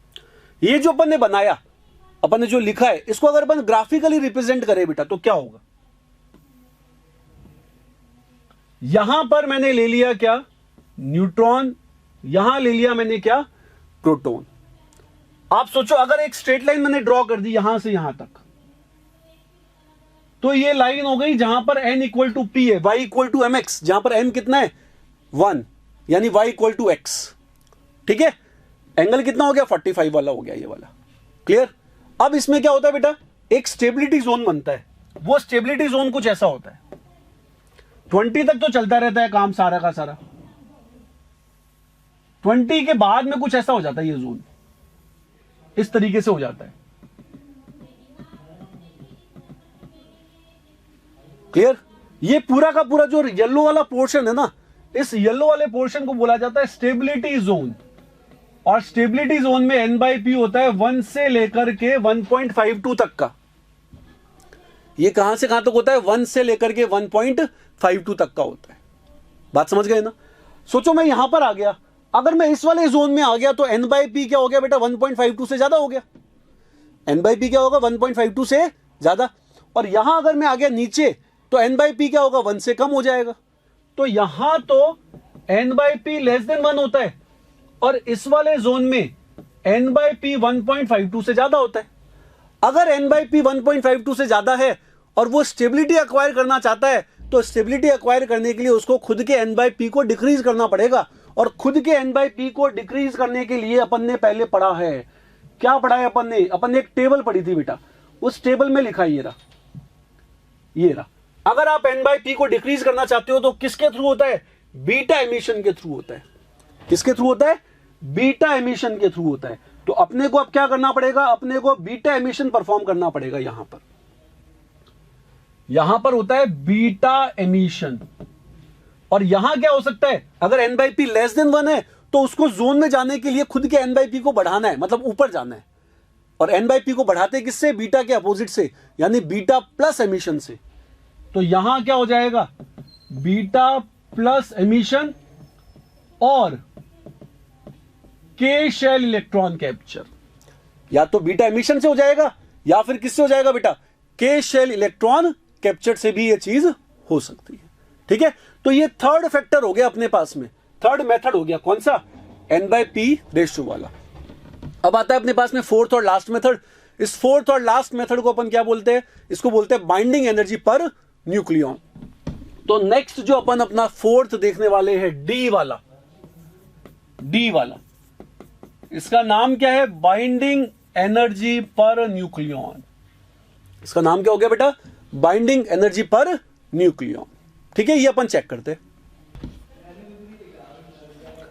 [SPEAKER 1] ये जो अपन ने बनाया, अपन ने जो लिखा है, इसको अगर अपन ग्राफिकली रिप्रेजेंट करें बेटा तो क्या होगा? यहां पर मैंने ले लिया क्या? न्यूट्रॉन। यहां ले लिया मैंने क्या? प्रोटॉन। आप सोचो अगर एक स्ट्रेट लाइन मैंने ड्रॉ कर दी यहां से यहां तक, तो ये लाइन हो गई जहां पर N इक्वल टू P है, Y इक्वल टू MX, जहां पर N कितना है? 1, यानी Y इक्वल टू X, ठीक है। एंगल कितना हो गया? 45 वाला हो गया ये वाला। क्लियर? अब इसमें क्या होता है बेटा? एक स्टेबिलिटी जोन बनता है। वो स्टेबिलिटी जोन कुछ ऐसा होता है, 20 तक तो चलता रहता है काम सारा का सारा, 20 के बाद में कुछ ऐसा हो जाता है, ये जोन इस तरीके से हो जाता है। क्लियर? ये पूरा का पूरा जो येलो वाला पोर्शन है ना, इस येलो वाले पोर्शन को बोला जाता है स्टेबिलिटी जोन। और स्टेबिलिटी जोन में N/P होता है 1 से लेकर के 1.52 तक का। ये कहां से कहां तक होता है? 1 से लेकर के 1.52 तक का होता है। बात समझ गए ना? सोचो मैं यहां पर आ गया, अगर मैं इस वाले जोन में आ गया तो N/P क्या हो गया बेटा? 1.52 से ज्यादा हो गया। N/P क्या होगा? 1.52 से ज्यादा। और यहां अगर मैं आ गया नीचे तो N/P क्या होगा? 1 से कम हो जाएगा। तो यहां तो N/P लेस देन 1 होता है और इस वाले जोन में N/P 1.52 से ज्यादा होता है। अगर N/P 1.52 से ज्यादा है और वो स्टेबिलिटी एक्वायर करना चाहता है, तो स्टेबिलिटी एक्वायर करने के लिए उसको खुद के N/P को डिक्रीज करना पड़ेगा। और खुद के N/P को डिक्रीज करने के लिए अपन ने पहले पढ़ा है, क्या पढ़ा है अपन ने? अपन ने एक टेबल पढ़ी थी बेटा, उस टेबल में लिखा है ये रहा। अगर आप N/P को डिक्रीज करना चाहते हो तो किसके थ्रू होता है? बीटा एमिशन के थ्रू होता है। किसके थ्रू होता है? बीटा एमिशन के थ्रू होता है। तो अपने को अब क्या करना पड़ेगा? अपने को बीटा एमिशन परफॉर्म करना पड़ेगा। यहां पर होता है बीटा एमिशन। और यहां क्या हो सकता है? अगर n by P less than 1 है तो उसको जोन में जाने के लिए खुद के n बाई पी को बढ़ाना है, मतलब ऊपर जाना है। और n बाई पी को बढ़ाते किससे? बीटा के अपोजिट से, यानी बीटा प्लस एमिशन से। तो यहां क्या हो जाएगा? बीटा प्लस एमिशन और के शेल इलेक्ट्रॉन कैप्चर। या तो बीटा एमिशन से हो जाएगा या फिर किससे हो जाएगा बेटा? के शेल इलेक्ट्रॉन कैप्चर से भी यह चीज हो सकती है। ठीक है, तो ये थर्ड फैक्टर हो गया अपने पास में, थर्ड मेथड हो गया। कौन सा? n बाई पी रेशियो वाला। अब आता है अपने पास में फोर्थ और लास्ट मेथड। इस फोर्थ और लास्ट मेथड को अपन क्या बोलते हैं? इसको बोलते हैं बाइंडिंग एनर्जी पर न्यूक्लियॉन। तो नेक्स्ट जो अपन अपना फोर्थ देखने वाले हैं, डी वाला। इसका नाम क्या है? बाइंडिंग एनर्जी पर न्यूक्लियॉन। इसका नाम क्या हो गया बेटा? बाइंडिंग एनर्जी पर न्यूक्लियॉन। ठीक है, ये अपन चेक करते हैं।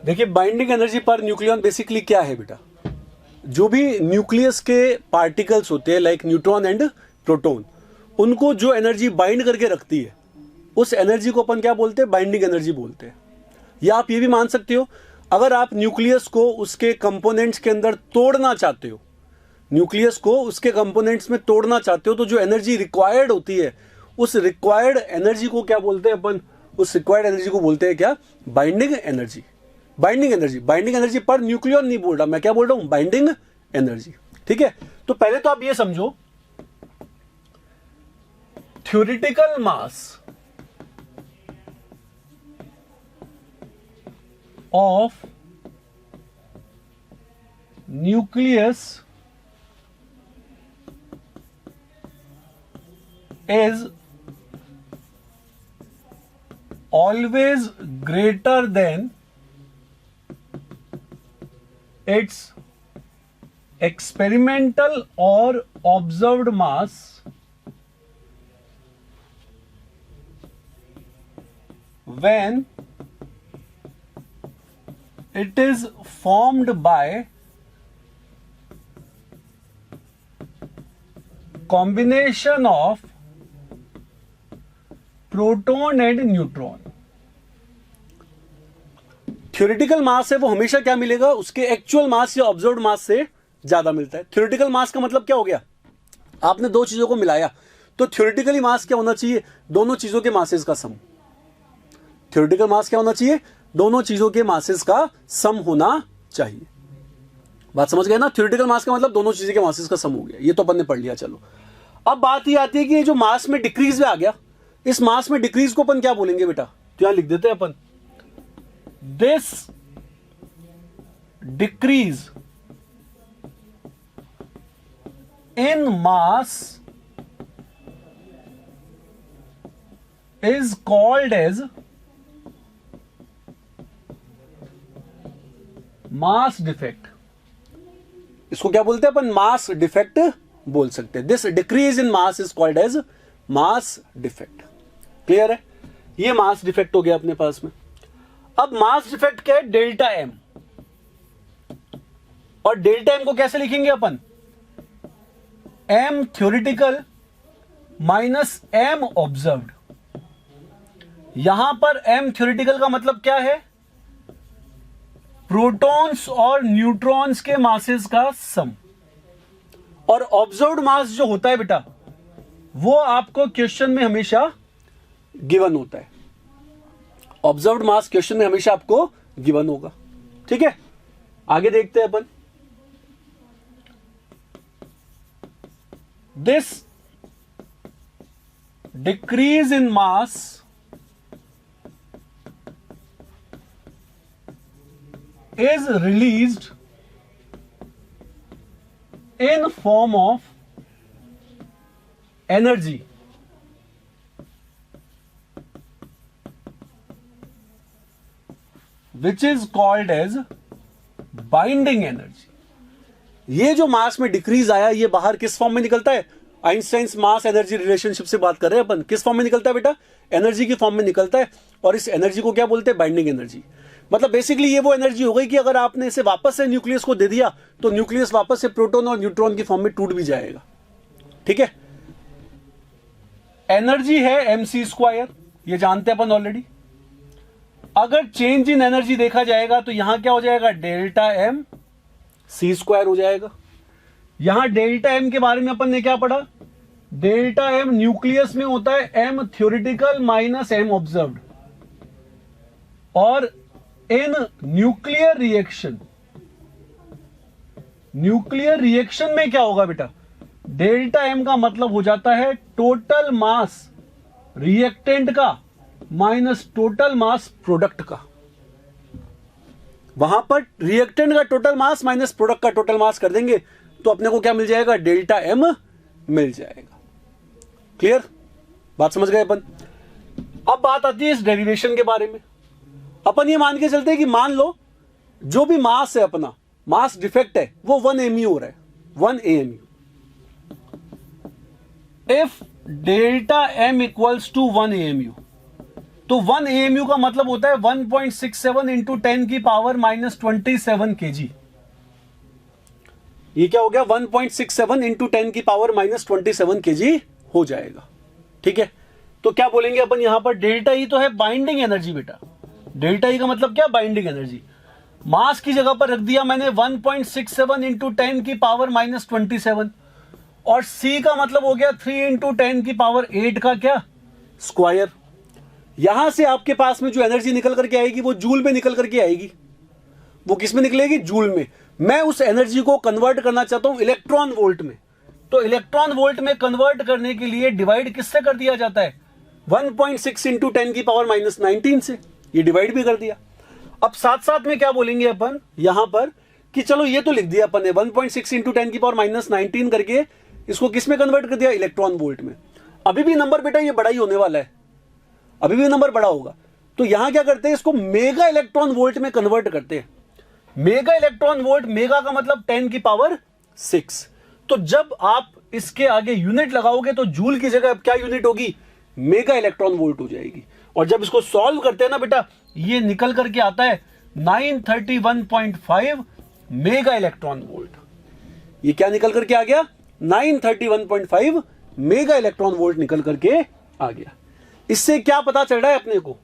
[SPEAKER 1] देखिए, बाइंडिंग एनर्जी पर न्यूक्लियॉन बेसिकली क्या है बेटा? जो भी न्यूक्लियस के पार्टिकल्स होते हैं लाइक न्यूट्रॉन एंड प्रोटॉन, उनको जो एनर्जी बाइंड करके रखती है, उस एनर्जी को अपन क्या बोलते हैं? बाइंडिंग एनर्जी बोलते हैं। या आप ये भी मान सकते हो, अगर आप न्यूक्लियस को उसके कंपोनेंट्स के अंदर तोड़ना चाहते हो, न्यूक्लियस को उसके कंपोनेंट्स में तोड़ना चाहते हो, तो जो एनर्जी रिक्वायर्ड होती है, उस रिक्वायर्ड एनर्जी को क्या बोलते हैं अपन? उस रिक्वायर्ड एनर्जी को बोलते हैं क्या? Binding energy. बाइंडिंग एनर्जी पर न्यूक्लियॉन नहीं बोल रहा मैं, क्या बोल रहा हूं? Binding energy. ठीक है, तो पहले तो आप ये समझो, theoretical mass of nucleus is always greater than its experimental or observed mass when it is formed by combination of proton and neutron. Theoretical mass है वो हमेशा क्या मिलेगा? उसके एक्चुअल मास या ऑब्जर्व्ड मास से ज्यादा मिलता है। थ्योरेटिकल मास का मतलब क्या हो गया? आपने दो चीजों को मिलाया, तो थ्योरेटिकली मास क्या होना चाहिए? दोनों चीजों के मासेस का सम। थ्योरेटिकल मास क्या होना चाहिए? दोनों चीजों के मासेस का सम होना चाहिए। बात समझ गए ना? थ्योरेटिकल मास का मतलब दोनों चीजों के मासेस का सम हो गया। ये तो अपन ने पढ़ लिया। चलो, अब बात ये आती है कि जो मास में डिक्रीज में आ गया, इस मास में डिक्रीज को अपन क्या बोलेंगे बेटा? तो यहां लिख देते हैं अपन, this decrease in mass is called as mass defect. इसको क्या बोलते हैं अपन? मास डिफेक्ट बोल सकते हैं। This decrease in mass is called as mass defect. Clear है? ये मास डिफेक्ट हो गया अपने पास में। अब मास डिफेक्ट क्या है? Delta M. और डेल्टा एम को कैसे लिखेंगे अपन? M theoretical minus M observed. यहां पर एम थ्योरेटिकल का मतलब क्या है? प्रोटॉन्स और न्यूट्रॉन्स के मासेस का सम। और ऑब्जर्व्ड मास जो होता है बेटा, वो आपको क्वेश्चन में हमेशा गिवन होता है। ऑब्जर्व्ड मास क्वेश्चन में हमेशा आपको गिवन होगा। ठीक है, आगे देखते हैं अपन। This decrease in mass is released in form of energy which is called as binding energy। ये जो मास में डिक्रीज आया, ये बाहर किस फॉर्म में निकलता है? आइंस्टाइंस मास एनर्जी रिलेशनशिप से बात कर रहे हैं अपन। किस फॉर्म में निकलता है बेटा? एनर्जी की फॉर्म में निकलता है। और इस एनर्जी को क्या बोलते हैं? Binding energy. मतलब बेसिकली ये वो एनर्जी हो गई कि अगर आपने इसे वापस से न्यूक्लियस को दे दिया तो न्यूक्लियस वापस से प्रोटॉन और न्यूट्रॉन की फॉर्म में टूट भी जाएगा। ठीक है, एनर्जी है mc², ये जानते हैं अपन ऑलरेडी। अगर चेंज इन एनर्जी देखा जाएगा तो यहां क्या हो जाएगा? डेल्टा m c² हो जाएगा। यहां डेल्टा m के बारे में अपन ने क्या पढ़ा? डेल्टा m न्यूक्लियस में होता है m theoretical minus m observed, और इन न्यूक्लियर रिएक्शन में क्या होगा बेटा? डेल्टा m का मतलब हो जाता है टोटल मास रिएक्टेंट का माइनस टोटल मास प्रोडक्ट का। वहां पर रिएक्टेंट का टोटल मास माइनस प्रोडक्ट का टोटल मास कर देंगे तो अपने को क्या मिल जाएगा? डेल्टा m मिल जाएगा। क्लियर? बात समझ गए अपन? अब बात आती है इस डेरिवेशन के बारे में। अपन ये मान के चलते हैं कि मान लो जो भी मास है अपना, मास डिफेक्ट है, वो 1 AMU हो रहा है, 1 AMU। If delta m equals to 1 AMU, तो 1 AMU का मतलब होता है 1.67 इंटू 10 की पावर माइनस 27 kg। ये क्या हो गया? 1.67 इंटू 10 की पावर माइनस 27 kg हो जाएगा। ठीक है, तो क्या बोलेंगे अपन यहां पर? डेल्टा ई तो है बाइंडिंग एनर्जी बेटा। डेल्टा ई का मतलब क्या? Binding energy. मास की जगह पर रख दिया मैंने 1.67 इंटू 10 की पावर माइनस 27, और सी का मतलब हो गया 3 इंटू 10 की पावर 8 का क्या? स्क्वायर। यहां से आपके पास में जो एनर्जी निकल करके आएगी वो जूल में निकल करके आएगी। वो किस में निकलेगी? जूल में। मैं उस एनर्जी को कन्वर्ट करना चाहता हूं इलेक्ट्रॉन वोल्ट में, तो इलेक्ट्रॉन वोल्ट में कन्वर्ट करने के लिए डिवाइड किससे कर दिया जाता है? 1.6 इंटू 10 की पावर माइनस 19 से। ये डिवाइड भी कर दिया। अब साथ साथ में क्या बोलेंगे अपन यहां पर कि चलो ये तो लिख दिया अपन ने 1.6 इंटू 10 की पावर माइनस 19 करके, इसको किस में कन्वर्ट कर दिया? इलेक्ट्रॉन वोल्ट में। अभी भी नंबर बेटा ये बड़ा ही होने वाला है, अभी भी नंबर बड़ा होगा। तो यहां क्या करते हैं? इसको मेगा इलेक्ट्रॉन वोल्ट में कन्वर्ट करते हैं। मेगा इलेक्ट्रॉन वोल्ट, मेगा का मतलब 10 की पावर 6। तो जब आप इसके आगे यूनिट लगाओगे तो जूल की जगह अब क्या यूनिट होगी? मेगा इलेक्ट्रॉन वोल्ट हो जाएगी। और जब इसको सॉल्व करते हैं ना बेटा, ये निकल करके आता है 931.5 मेगा इलेक्ट्रॉन वोल्ट। ये क्या निकल करके आ गया? 931.5 मेगा इलेक्ट्रॉन वोल्ट निकल करके आ गया। इससे क्या पता चल रहा है अपने को?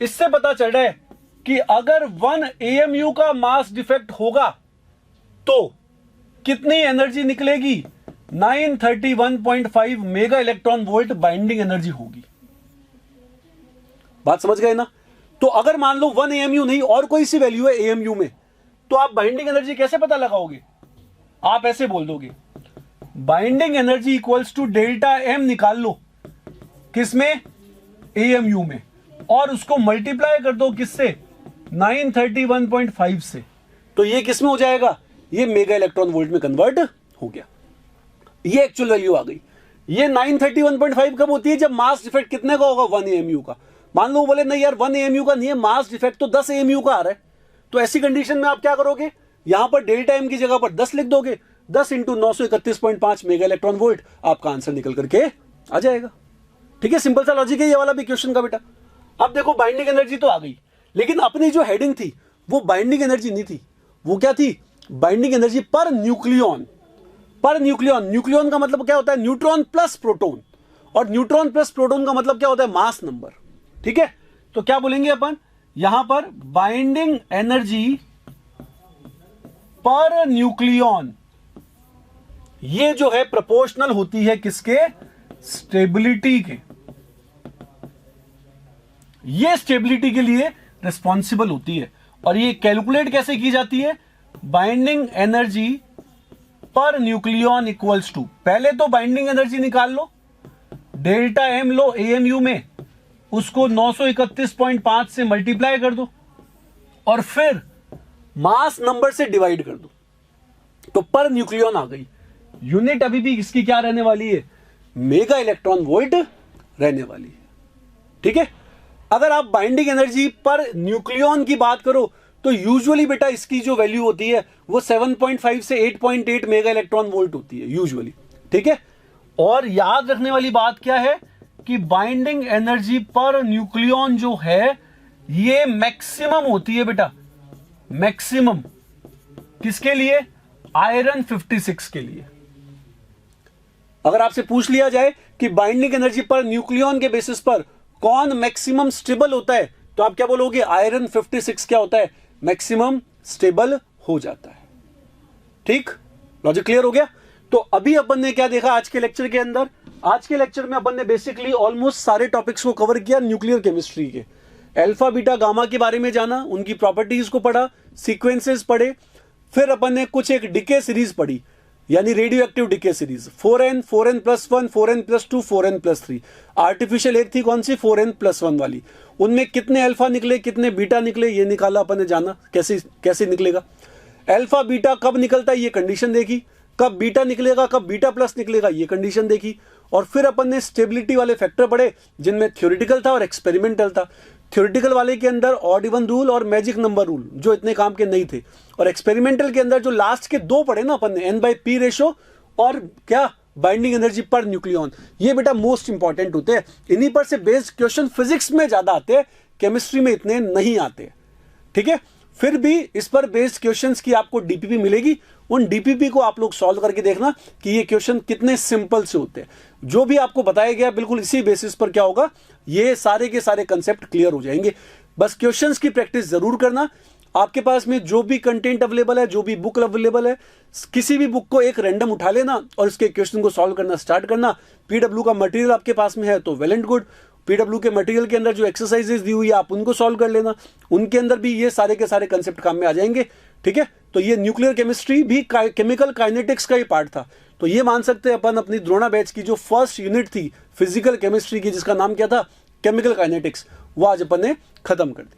[SPEAKER 1] इससे पता चल रहा है कि अगर 1 AMU का मास डिफेक्ट होगा तो कितनी एनर्जी निकलेगी? 931.5 mega electron volt binding energy होगी। बात समझ गए ना? तो अगर मान लो 1 AMU नहीं और कोई सी वैल्यू है AMU में, तो आप बाइंडिंग एनर्जी कैसे पता लगाओगे? आप ऐसे बोल दोगे binding energy equals to delta m निकाल लो, किसमें? AMU में, और उसको मल्टीप्लाई कर दो किससे? 931.5 से। तो ये किस में हो जाएगा? ये मेगा इलेक्ट्रॉन वोल्ट में कन्वर्ट हो गया। ये एक्चुअल वैल्यू आ गई। ये 931.5 कब होती है? जब मास डिफेक्ट कितने का होगा? 1 AMU का। मान लो बोले नहीं यार 1 AMU का नहीं है, मास डिफेक्ट तो 10 AMU का आ रहा है। तो ऐसी कंडीशन में आप क्या करोगे? यहां पर डेल्टा m की जगह पर 10 लिख दोगे। 10 इंटू 931.5 मेगा इलेक्ट्रॉन वोल्ट, आपका आंसर निकल करके आ जाएगा। ठीक है, सिंपल सा लॉजिक है ये वाला भी क्वेश्चन का बेटा। अब देखो बाइंडिंग एनर्जी तो आ गई, लेकिन अपनी जो हेडिंग थी वो बाइंडिंग एनर्जी नहीं थी। वो क्या थी? बाइंडिंग एनर्जी पर न्यूक्लियॉन। पर न्यूक्लियॉन, न्यूक्लियॉन का मतलब क्या होता है? न्यूट्रॉन प्लस प्रोटॉन, और न्यूट्रॉन प्लस प्रोटॉन का मतलब क्या होता है? Mass number. ठीक है, तो क्या बोलेंगे अपन यहां पर? बाइंडिंग एनर्जी पर न्यूक्लियॉन, ये जो है प्रोपोर्शनल होती है किसके? स्टेबिलिटी के। ये स्टेबिलिटी के लिए रिस्पॉन्सिबल होती है। और ये कैलकुलेट कैसे की जाती है? बाइंडिंग एनर्जी पर न्यूक्लियॉन इक्वल्स टू, पहले तो बाइंडिंग एनर्जी निकाल लो, डेल्टा m लो AMU में, उसको 931.5 से मल्टीप्लाई कर दो, और फिर मास नंबर से डिवाइड कर दो, तो पर न्यूक्लियॉन आ गई। यूनिट अभी भी इसकी क्या रहने वाली है? मेगा इलेक्ट्रॉन वोल्ट रहने वाली है। ठीक है, अगर आप बाइंडिंग एनर्जी पर न्यूक्लियॉन की बात करो तो यूजुअली बेटा इसकी जो वैल्यू होती है वो 7.5 से 8.8 मेगा इलेक्ट्रॉन वोल्ट होती है यूजुअली। ठीक है, और याद रखने वाली बात क्या है कि बाइंडिंग एनर्जी पर न्यूक्लियॉन जो है ये मैक्सिमम होती है बेटा, मैक्सिमम किसके लिए? आयरन 56 के लिए। अगर आपसे पूछ लिया जाए कि बाइंडिंग एनर्जी पर न्यूक्लियॉन के बेसिस पर कौन मैक्सिमम स्टेबल होता है, तो आप क्या बोलोगे? आयरन 56 क्या होता है? मैक्सिमम स्टेबल हो जाता है। ठीक, लॉजिक क्लियर हो गया? तो अभी अपन ने क्या देखा आज के लेक्चर के अंदर? आज के लेक्चर में अपन ने बेसिकली ऑलमोस्ट सारे टॉपिक्स को कवर किया न्यूक्लियर केमिस्ट्री के। अल्फा बीटा गामा के बारे में जाना, उनकी प्रॉपर्टीज को पढ़ा, सीक्वेंसेस पढ़े, फिर अपन ने कुछ एक डिके सीरीज पढ़ी, यानी radio active decay series 4n, 4n+1, 4n+2, 4n+3। Artificial एक थी कौन सी? 4n+1 वाली। उनमें कितने अल्फा निकले, कितने बीटा निकले, ये निकाला अपन ने, जाना कैसे निकलेगा। अल्फा बीटा कब निकलता है ये कंडीशन देखी, कब बीटा निकलेगा, कब बीटा प्लस निकलेगा ये कंडीशन देखी, और फिर अपन ने स्टेबिलिटी वाले फैक्टर पढ़े जिनमें थ्योरेटिकल था और एक्सपेरिमेंटल था। थ्योरेटिकल वाले के अंदर ऑड इवन रूल और मैजिक नंबर रूल जो इतने काम के नहीं थे, और एक्सपेरिमेंटल के अंदर जो लास्ट के दो पढ़े ना अपन ने, N/P रेशो और क्या, बाइंडिंग एनर्जी पर न्यूक्लियॉन, ये बेटा मोस्ट इंपॉर्टेंट होते हैं। इन्हीं पर से बेस्ड क्वेश्चन फिजिक्स में ज्यादा आते हैं, केमिस्ट्री में इतने नहीं आते। ठीक है, फिर भी इस पर बेस्ड क्वेश्चंस की आपको डीपीपी मिलेगी, उन डीपीपी को आप लोग सॉल्व करके देखना कि ये क्वेश्चन कितने सिंपल से होते हैं। जो भी आपको बताया गया बिल्कुल इसी बेसिस पर क्या होगा, ये सारे के सारे कंसेप्ट क्लियर हो जाएंगे। बस क्वेश्चंस की प्रैक्टिस जरूर करना। आपके पास में जो भी कंटेंट अवेलेबल है, जो भी बुक अवेलेबल है, किसी भी बुक को एक रैंडम उठा लेना और इसके क्वेश्चन को सॉल्व करना स्टार्ट करना। पीडब्ल्यू का मटेरियल आपके पास में है तो वेल एंड गुड। पीडब्ल्यू के मटेरियल के अंदर जो एक्सरसाइजेज दी हुई है आप उनको सॉल्व कर लेना, उनके अंदर भी ये सारे के सारे कंसेप्ट काम में आ जाएंगे। ठीक है, तो ये न्यूक्लियर केमिस्ट्री भी केमिकल काइनेटिक्स का ही पार्ट था। तो ये मान सकते हैं अपन अपनी द्रोणा बैच की जो फर्स्ट यूनिट थी फिजिकल केमिस्ट्री की, जिसका नाम क्या था? केमिकल काइनेटिक्स, वो आज अपन ने खत्म कर दी।